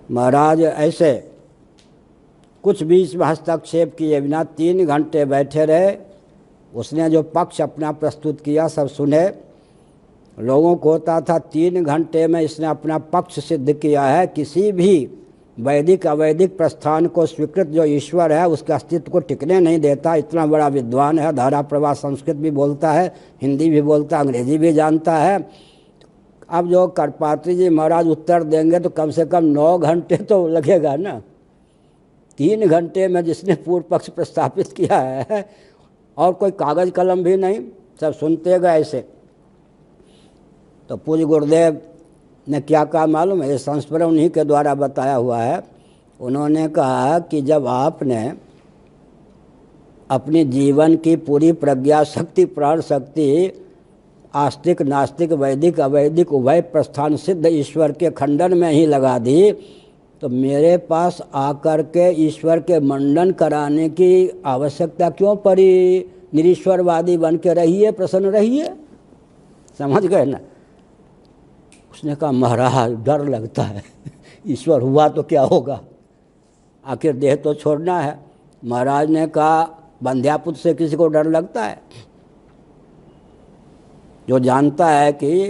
महाराज ऐसे कुछ बीच में हस्तक्षेप किए बिना 3 घंटे बैठे रहे। उसने जो पक्ष अपना प्रस्तुत किया सब सुने। लोगों को होता था 3 घंटे में इसने अपना पक्ष सिद्ध किया है। किसी भी वैदिक अवैदिक प्रस्थान को स्वीकृत जो ईश्वर है उसके अस्तित्व को टिकने नहीं देता। इतना बड़ा विद्वान है, धारा प्रवाह संस्कृत भी बोलता है, हिंदी भी बोलता है, अंग्रेजी भी जानता है। अब जो करपात्री जी महाराज उत्तर देंगे तो कम से कम 9 घंटे तो लगेगा ना। 3 घंटे में जिसने पूर्व पक्ष प्रस्थापित किया है और कोई कागज कलम भी नहीं, सब सुनते गए ऐसे। तो पूज्य गुरुदेव ने क्या कहा मालूम है? ये संस्मरण उन्हीं के द्वारा बताया हुआ है। उन्होंने कहा कि जब आपने अपनी जीवन की पूरी प्रज्ञा शक्ति प्राण शक्ति आस्तिक नास्तिक वैदिक अवैदिक उभय प्रस्थान सिद्ध ईश्वर के खंडन में ही लगा दी, तो मेरे पास आकर के ईश्वर के मंडन कराने की आवश्यकता क्यों पड़ी? निरीश्वरवादी बन के रहिए, प्रसन्न रहिए। समझ गए ना? उसने कहा महाराज डर लगता है, ईश्वर हुआ तो क्या होगा, आखिर देह तो छोड़ना है। महाराज ने कहा बंध्यापुत्र से किसी को डर लगता है? जो जानता है कि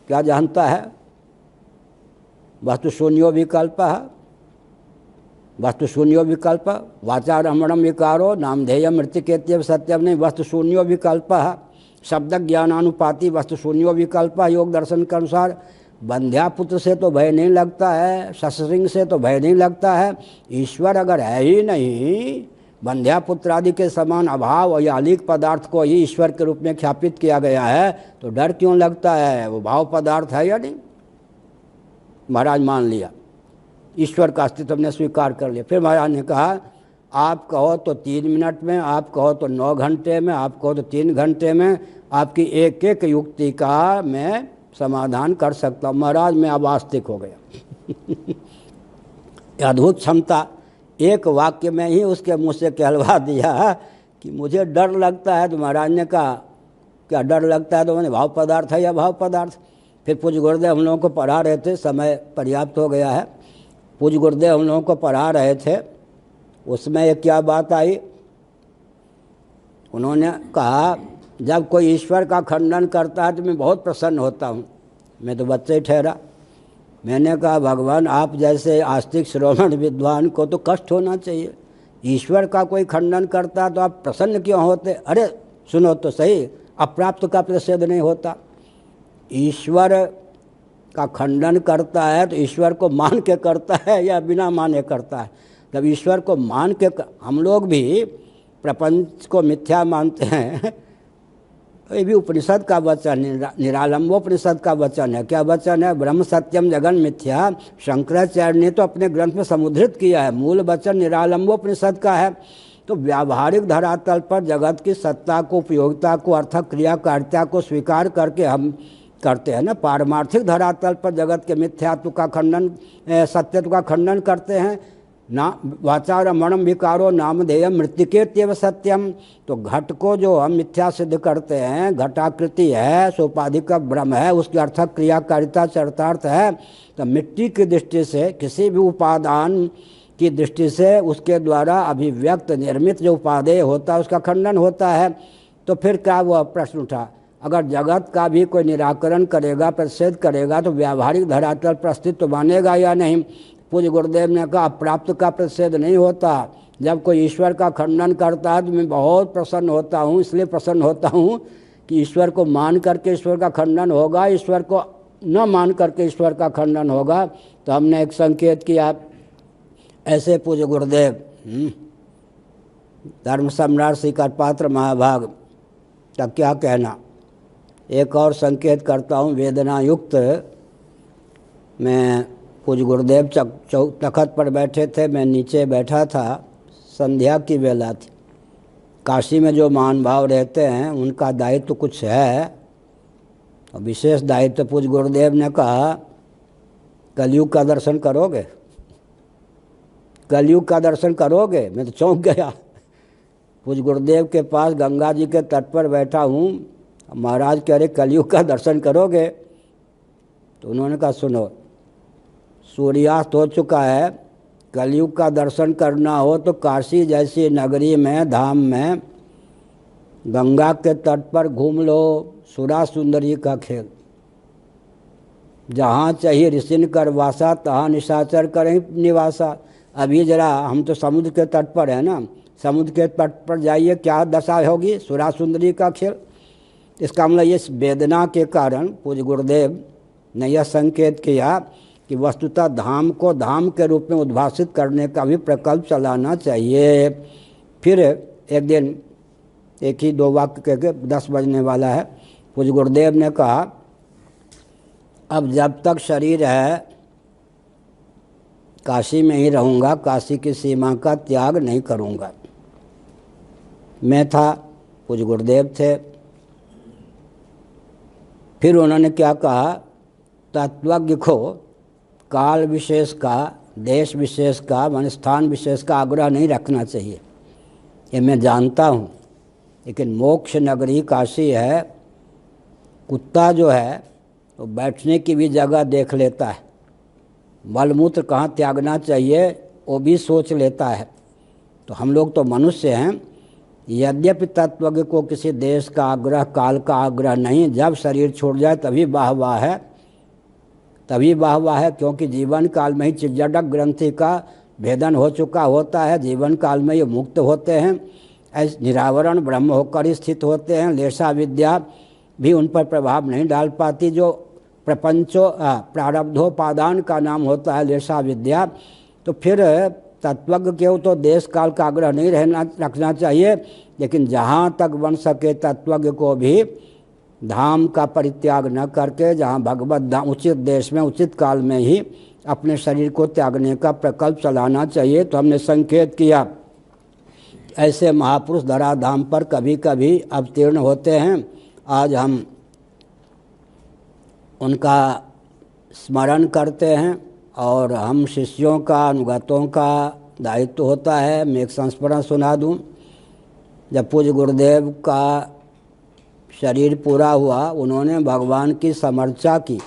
क्या जानता है? वस्तु शून्यो विकल्प, वस्तु शून्यो विकल्प, वाचारमणम विकारो नामधेय मृतिकेत्यव सत्यम नहीं, वस्तु शून्यो विकल्प, शब्द ज्ञानानुपाति वस्तु शून्यो विकल्प। योग दर्शन के अनुसार बंध्यापुत्र से तो भय नहीं लगता है, शशसिंह से तो भय नहीं लगता है। ईश्वर अगर है ही नहीं, बंध्यापुत्र आदि के समान अभाव और आलिक पदार्थ को ही ईश्वर के रूप में ख्यापित किया गया है, तो डर क्यों लगता है? वो भाव पदार्थ है या नहीं? महाराज मान लिया, ईश्वर का अस्तित्व ने स्वीकार कर लिया। फिर महाराज ने कहा आप कहो तो 3 मिनट में, आप कहो तो 9 घंटे में, आप कहो तो 3 घंटे में, आपकी एक एक युक्ति का मैं समाधान कर सकता हूँ। महाराज मैं अब आस्तिक हो गया। अद्भुत क्षमता, एक वाक्य में ही उसके मुँह से कहलवा दिया कि मुझे डर लगता है। तो महाराज ने कहा क्या डर लगता है? तो मैंने भाव पदार्थ है या भाव पदार्थ। फिर पूज्य गुरुदेव हम लोगों को पढ़ा रहे थे, समय पर्याप्त हो गया है। पूज्य गुरुदेव हम लोगों को पढ़ा रहे थे, उसमें एक क्या बात आई, उन्होंने कहा जब कोई ईश्वर का खंडन करता है तो मैं बहुत प्रसन्न होता हूँ। मैं तो बच्चे ही ठहरा। मैंने कहा भगवान आप जैसे आस्तिक श्रोमण विद्वान को तो कष्ट होना चाहिए, ईश्वर का कोई खंडन करता तो आप प्रसन्न क्यों होते? अरे सुनो तो सही, अप्राप्त का प्रतिषेध नहीं होता। ईश्वर का खंडन करता है तो ईश्वर को मान के करता है या बिना माने करता है? जब ईश्वर को मान के, हम लोग भी प्रपंच को मिथ्या मानते हैं, तो ये भी उपनिषद का वचन, निरालंबोपनिषद का वचन है। क्या वचन है? ब्रह्म सत्यम जगन मिथ्या। शंकराचार्य ने तो अपने ग्रंथ में समुद्रित किया है, मूल वचन निरालंबोपनिषद का है। तो व्यावहारिक धरातल पर जगत की सत्ता को, उपयोगिता को, अर्थक क्रियाकारिता को स्वीकार करके हम करते हैं ना। पारमार्थिक धरातल पर जगत के मिथ्यात्व का खंडन, सत्यत्व का खंडन करते हैं ना। वाचारमणम विकारो नामधेय मृतिकेत्यव सत्यम। तो घट को जो हम मिथ्या सिद्ध करते हैं, घटाकृति है, सोपाधिक ब्रह्म है, उसकी अर्थक क्रियाकारिता चरितार्थ है। तो मिट्टी की दृष्टि से, किसी भी उपादान की दृष्टि से उसके द्वारा अभिव्यक्त निर्मित जो उपादेय होता है उसका खंडन होता है। तो फिर क्या वो प्रश्न उठा, अगर जगत का भी कोई निराकरण करेगा, प्रतिषेध करेगा, तो व्यावहारिक धरातल पर अस्तित्व मानेगा या नहीं। पूज्य गुरुदेव ने कहा प्राप्त का प्रतिषेध नहीं होता। जब कोई ईश्वर का खंडन करता है तो मैं बहुत प्रसन्न होता हूँ। इसलिए प्रसन्न होता हूँ कि ईश्वर को मान करके ईश्वर का खंडन होगा, ईश्वर को न मान करके ईश्वर का खंडन होगा। तो हमने एक संकेत किया, ऐसे पूज्य गुरुदेव धर्म सम्राट श्री करपात्र महाभाग का क्या कहना। एक और संकेत करता हूँ, वेदना युक्त मैं पूज्य गुरुदेव तखत पर बैठे थे, मैं नीचे बैठा था, संध्या की वेला थी। काशी में जो महान भाव रहते हैं उनका दायित्व तो कुछ है, और विशेष दायित्व। पूज्य गुरुदेव ने कहा कलयुग का दर्शन करोगे, कलयुग का दर्शन करोगे। मैं तो चौंक गया। पूज्य गुरुदेव के पास गंगा जी के तट पर बैठा हूँ, महाराज कह रहे कलयुग का दर्शन करोगे। तो उन्होंने कहा सुनो, सूर्यास्त हो चुका है, कलयुग का दर्शन करना हो तो काशी जैसी नगरी में, धाम में, गंगा के तट पर घूम लो। सुरा सुंदरी का खेल, जहाँ चाहिए ऋषिन कर वासा, तहाँ निशाचर करें निवासा। अभी जरा हम तो समुद्र के तट पर है ना, समुद्र के तट पर जाइए, क्या दशा होगी, सुरा सुंदरी का खेल। इसका मतलब ये वेदना के कारण पूज्य गुरुदेव ने यह संकेत किया कि वस्तुतः धाम को धाम के रूप में उद्भाषित करने का भी प्रकल्प चलाना चाहिए। फिर एक दिन एक ही दो वाक्य कह के 10 बजने वाला है। पूज्य गुरुदेव ने कहा अब जब तक शरीर है काशी में ही रहूँगा, काशी की सीमा का त्याग नहीं करूँगा। मैं था, पूज्य गुरुदेव थे। फिर उन्होंने क्या कहा, तत्वज्ञ को काल विशेष का, देश विशेष का, मान स्थान विशेष का आग्रह नहीं रखना चाहिए। ये मैं जानता हूँ, लेकिन मोक्ष नगरी काशी है। कुत्ता जो है वो बैठने की भी जगह देख लेता है, मलमूत्र कहाँ त्यागना चाहिए वो भी सोच लेता है। तो हम लोग तो मनुष्य हैं। यद्यपि तत्वज्ञ को किसी देश का आग्रह, काल का आग्रह नहीं, जब शरीर छोड़ जाए तभी वाह है, तभी वाह है, क्योंकि जीवन काल में ही चिज्जडक ग्रंथि का भेदन हो चुका होता है। जीवन काल में ये मुक्त होते हैं, ऐसे निरावरण ब्रह्म होकर ही स्थित होते हैं। लेशा विद्या भी उन पर प्रभाव नहीं डाल पाती, जो प्रपंचो प्रारब्धोपादान का नाम होता है लेशा विद्या। तो फिर तत्वज्ञ के तो देश काल का आग्रह नहीं रखना चाहिए, लेकिन जहाँ तक बन सके तत्वज्ञ को भी धाम का परित्याग न करके, जहाँ भगवत धाम उचित देश में उचित काल में ही अपने शरीर को त्यागने का प्रकल्प चलाना चाहिए। तो हमने संकेत किया ऐसे महापुरुष धराधाम पर कभी कभी अवतीर्ण होते हैं। आज हम उनका स्मरण करते हैं और हम शिष्यों का, अनुगतों का दायित्व होता है। मैं एक संस्मरण सुना दूं। जब पूज्य गुरुदेव का शरीर पूरा हुआ, उन्होंने भगवान की समर्चा की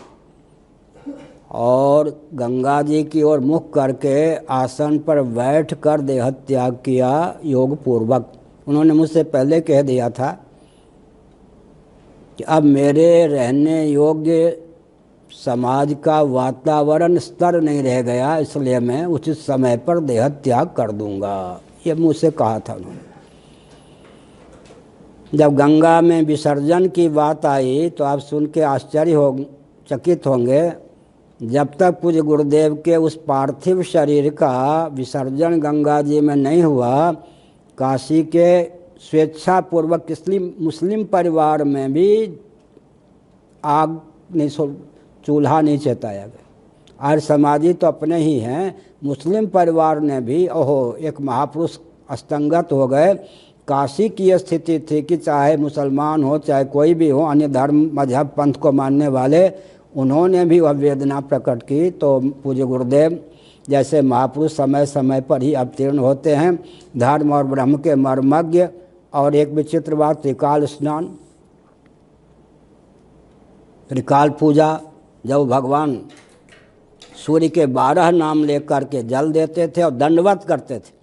और गंगा जी की ओर मुख करके आसन पर बैठ कर देह त्याग किया योग पूर्वक। उन्होंने मुझसे पहले कह दिया था कि अब मेरे रहने योग्य समाज का वातावरण स्तर नहीं रह गया, इसलिए मैं उचित समय पर देह त्याग कर दूंगा। ये मुझसे कहा था उन्होंने। जब गंगा में विसर्जन की बात आई तो आप सुन के चकित होंगे। जब तक पूज्य गुरुदेव के उस पार्थिव शरीर का विसर्जन गंगा जी में नहीं हुआ, काशी के स्वेच्छापूर्वक मुस्लिम परिवार में भी आग नहीं, चूल्हा नहीं चेताया गया। आर्य समाजी तो अपने ही हैं, मुस्लिम परिवार ने भी ओहो एक महापुरुष अस्तंगत हो गए। काशी की यह स्थिति थी कि चाहे मुसलमान हो चाहे कोई भी हो, अन्य धर्म मजहब पंथ को मानने वाले, उन्होंने भी वह वेदना प्रकट की। तो पूज्य गुरुदेव जैसे महापुरुष समय समय पर ही अवतीर्ण होते हैं, धर्म और ब्रह्म के मर्मज्ञ। और एक विचित्र बात, त्रिकाल स्नान, त्रिकाल पूजा, जब भगवान सूर्य के 12 नाम लेकर के जल देते थे और दंडवत करते थे,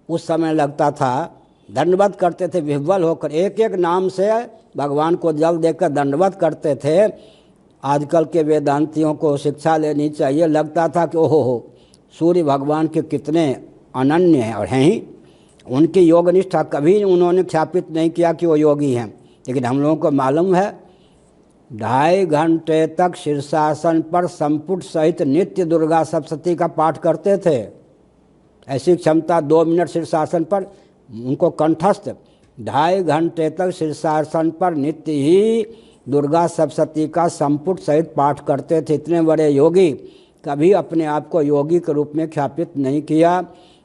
उस समय लगता था दंडवत करते थे विह्वल होकर, एक एक नाम से भगवान को जल देकर दंडवत करते थे। आजकल के वेदांतियों को शिक्षा लेनी चाहिए, लगता था कि ओहो हो सूर्य भगवान के कितने अनन्य हैं, और हैं ही। उनकी योग निष्ठा कभी उन्होंने ख्यापित नहीं किया कि वो योगी हैं, लेकिन हम लोगों को मालूम है 2.5 घंटे तक शीर्षासन पर संपुट सहित नित्य दुर्गा सप्तशती का पाठ करते थे। ऐसी क्षमता 2 मिनट शीर्षासन पर उनको कंठस्थ, 2.5 घंटे तक शीर्षासन पर नित्य ही दुर्गा सप्तशती का संपुट सहित पाठ करते थे। इतने बड़े योगी कभी अपने आप को योगी के रूप में ख्यापित नहीं किया,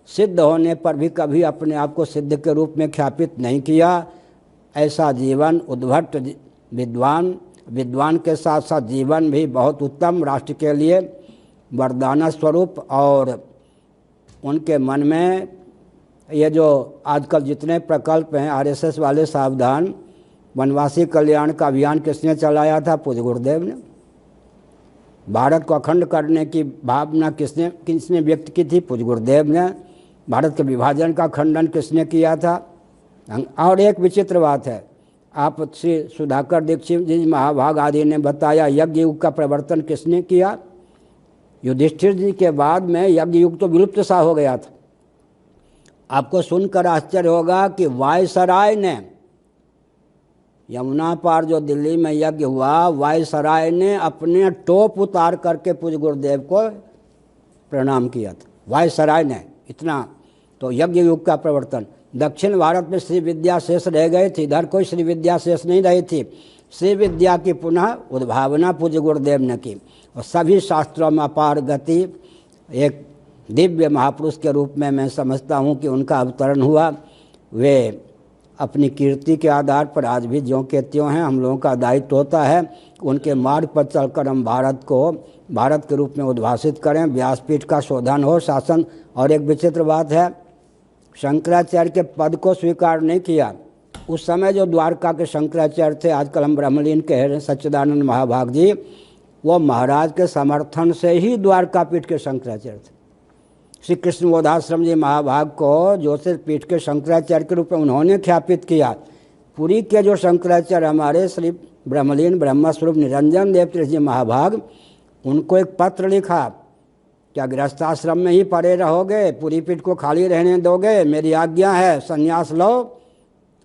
सिद्ध होने पर भी कभी अपने आप को सिद्ध के रूप में ख्यापित नहीं किया। ऐसा जीवन उद्भट विद्वान के साथ साथ जीवन भी बहुत उत्तम, राष्ट्र के लिए वरदान स्वरूप। और उनके मन में ये जो आजकल जितने प्रकल्प हैं, आरएसएस वाले सावधान, वनवासी कल्याण का अभियान किसने चलाया था? पूज्य गुरुदेव ने। भारत को अखंड करने की भावना किसने व्यक्त की थी? पूज्य गुरुदेव ने। भारत के विभाजन का खंडन किसने किया था? और एक विचित्र बात है, आप श्री सुधाकर दीक्षित जी महाभाग आदि ने बताया यज्ञ युग का प्रवर्तन किसने किया? युधिष्ठिर जी के बाद में यज्ञ युग तो विलुप्त सा हो गया था। आपको सुनकर आश्चर्य होगा कि वायसराय ने, यमुना पार जो दिल्ली में यज्ञ हुआ, वायसराय ने अपने टोप उतार करके पूज्य गुरुदेव को प्रणाम किया था। वायसराय ने, इतना तो यज्ञ युग का प्रवर्तन। दक्षिण भारत में श्री विद्या शेष रह गए थे, इधर कोई श्री विद्या शेष नहीं रही थी। श्री विद्या की पुनः उद्भावना पूज्य गुरुदेव ने की, और सभी शास्त्रों में अपार गति, एक दिव्य महापुरुष के रूप में मैं समझता हूँ कि उनका अवतरण हुआ। वे अपनी कीर्ति के आधार पर आज भी ज्यों के त्यों हैं। हम लोगों का दायित्व होता है उनके मार्ग पर चलकर हम भारत को भारत के रूप में उद्भाषित करें, व्यासपीठ का शोधन हो, शासन। और एक विचित्र बात है, शंकराचार्य के पद को स्वीकार नहीं किया। उस समय जो द्वारका के शंकराचार्य थे, आजकल हम ब्रह्मलीन कह रहे हैं, सच्चिदानंद महाभाग जी, वो महाराज के समर्थन से ही द्वारका पीठ के शंकराचार्य थे। श्री कृष्ण बोधाश्रम जी महाभाग को जोसेफ पीठ के शंकराचार्य के रूप में उन्होंने ख्यापित किया। पुरी के जो शंकराचार्य हमारे श्री ब्रह्मलीन ब्रह्मस्वरूप निरंजन देव तीर्थ जी महाभाग, उनको एक पत्र लिखा, क्या गृहस्थाश्रम में ही पड़े रहोगे? पुरी पीठ को खाली रहने दोगे? मेरी आज्ञा है, संन्यास लो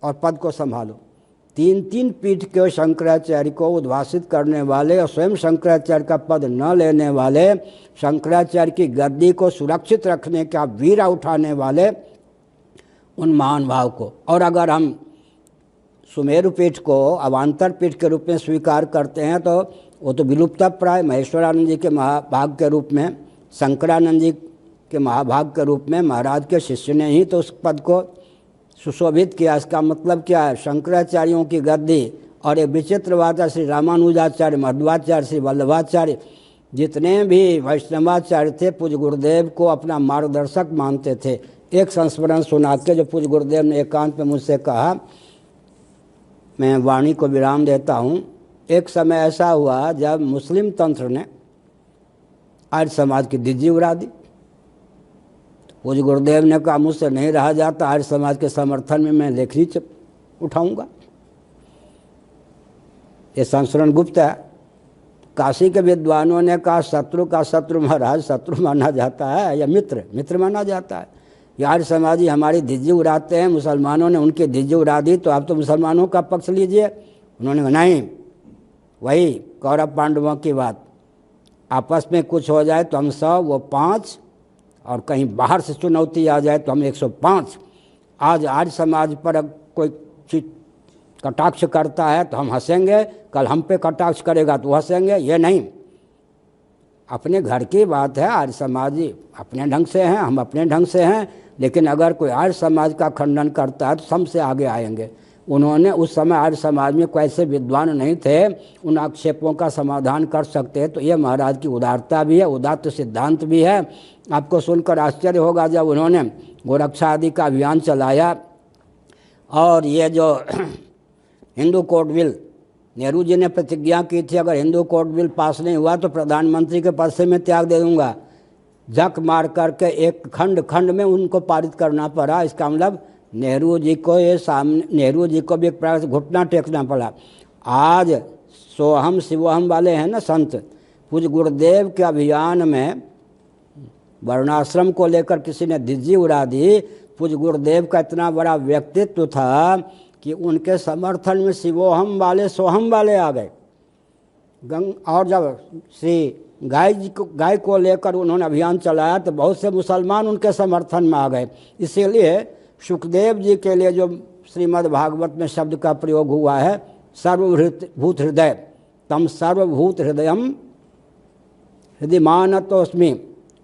और पद को संभालो। 3 पीठ के शंकराचार्य को उद्भाषित करने वाले और स्वयं शंकराचार्य का पद न लेने वाले, शंकराचार्य की गद्दी को सुरक्षित रखने का वीरा उठाने वाले उन महान भाव को, और अगर हम सुमेरु पीठ को अवान्तर पीठ के रूप में स्वीकार करते हैं तो वो तो विलुप्त प्राय महेश्वरानंद जी के महाभाग के रूप में, शंकरानंद जी के महाभाग के रूप में महाराज के शिष्य ने ही तो उस पद को सुशोभित किया। इसका मतलब क्या है? शंकराचार्यों की गद्दी। और एक विचित्र बात है, श्री रामानुजाचार्य, मध्वाचार्य, श्री वल्लभाचार्य, जितने भी वैष्णवाचार्य थे, पूज्य गुरुदेव को अपना मार्गदर्शक मानते थे। एक संस्मरण सुना के जो पूज्य गुरुदेव ने एकांत में मुझसे कहा, मैं वाणी को विराम देता हूँ। एक समय ऐसा हुआ जब मुस्लिम तंत्र ने आर्य समाज की धिज्जी उड़ा दी। पूज्य गुरुदेव ने कहा मुझसे नहीं रहा जाता, आर्य समाज के समर्थन में मैं लेखनी उठाऊंगा। ये संस्मरण गुप्त है। काशी के विद्वानों ने कहा शत्रु का शत्रु महाराज शत्रु माना जाता है या मित्र माना जाता है। ये आर्य समाजी हमारी धिज्जी उड़ाते हैं, मुसलमानों ने उनकी धिज्जी उड़ा दी, तो आप तो मुसलमानों का पक्ष लीजिए। उन्होंने कहा नहीं, वही कौरव पांडवों की बात, आपस में कुछ हो जाए तो हम 100 वो 5, और कहीं बाहर से चुनौती आ जाए तो हम 105। आज आर्य समाज पर कोई चीज कटाक्ष करता है तो हम हंसेंगे, कल हम पे कटाक्ष करेगा तो हंसेंगे, ये नहीं। अपने घर की बात है, आर्य समाजी अपने ढंग से हैं, हम अपने ढंग से हैं, लेकिन अगर कोई आर्य समाज का खंडन करता है तो सबसे आगे आएंगे। उन्होंने उस समय आर्य समाज में कोई ऐसे विद्वान नहीं थे उन आक्षेपों का समाधान कर सकते हैं। तो ये महाराज की उदारता भी है, उदात्त सिद्धांत भी है। आपको सुनकर आश्चर्य होगा, जब उन्होंने गोरक्षा आदि का अभियान चलाया और ये जो हिंदू कोड बिल, नेहरू जी ने प्रतिज्ञा की थी अगर हिंदू कोड बिल पास नहीं हुआ तो प्रधानमंत्री के पद से मैं त्याग दे दूंगा, झक मार करके एक खंड में उनको पारित करना पड़ा। इसका मतलब नेहरू जी को ये सामने, नेहरू जी को भी एक प्रकार से घुटना टेकना पड़ा। आज सोहम शिवोहम वाले हैं ना संत, पूज्य गुरुदेव के अभियान में वर्णाश्रम को लेकर किसी ने धिज्जी उड़ा दी। पूज्य गुरुदेव का इतना बड़ा व्यक्तित्व था कि उनके समर्थन में शिवोहम वाले सोहम वाले आ गए। और जब श्री गाय को लेकर उन्होंने अभियान चलाया तो बहुत से मुसलमान उनके समर्थन में आ गए। इसीलिए सुखदेव जी के लिए जो श्रीमद् भागवत में शब्द का प्रयोग हुआ है, सर्वभूत हृदय, तम सर्वभूत हृदयम हृदयमानतोस्मि,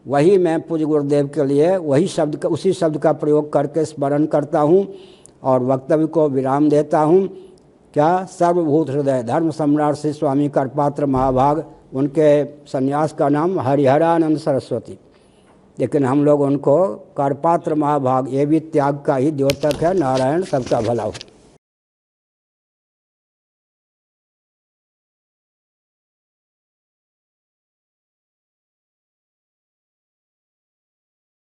वही मैं पूज्य गुरुदेव के लिए वही शब्द का, उसी शब्द का प्रयोग करके स्मरण करता हूँ और वक्तव्य को विराम देता हूँ। क्या? सर्वभूत हृदय। धर्म सम्राट श्री स्वामी करपात्र महाभाग, उनके सन्यास का नाम हरिहरानंद सरस्वती, लेकिन हम लोग उनको करपात्र महाभाग, ये भी त्याग का ही द्योतक है। नारायण सबका भला हो।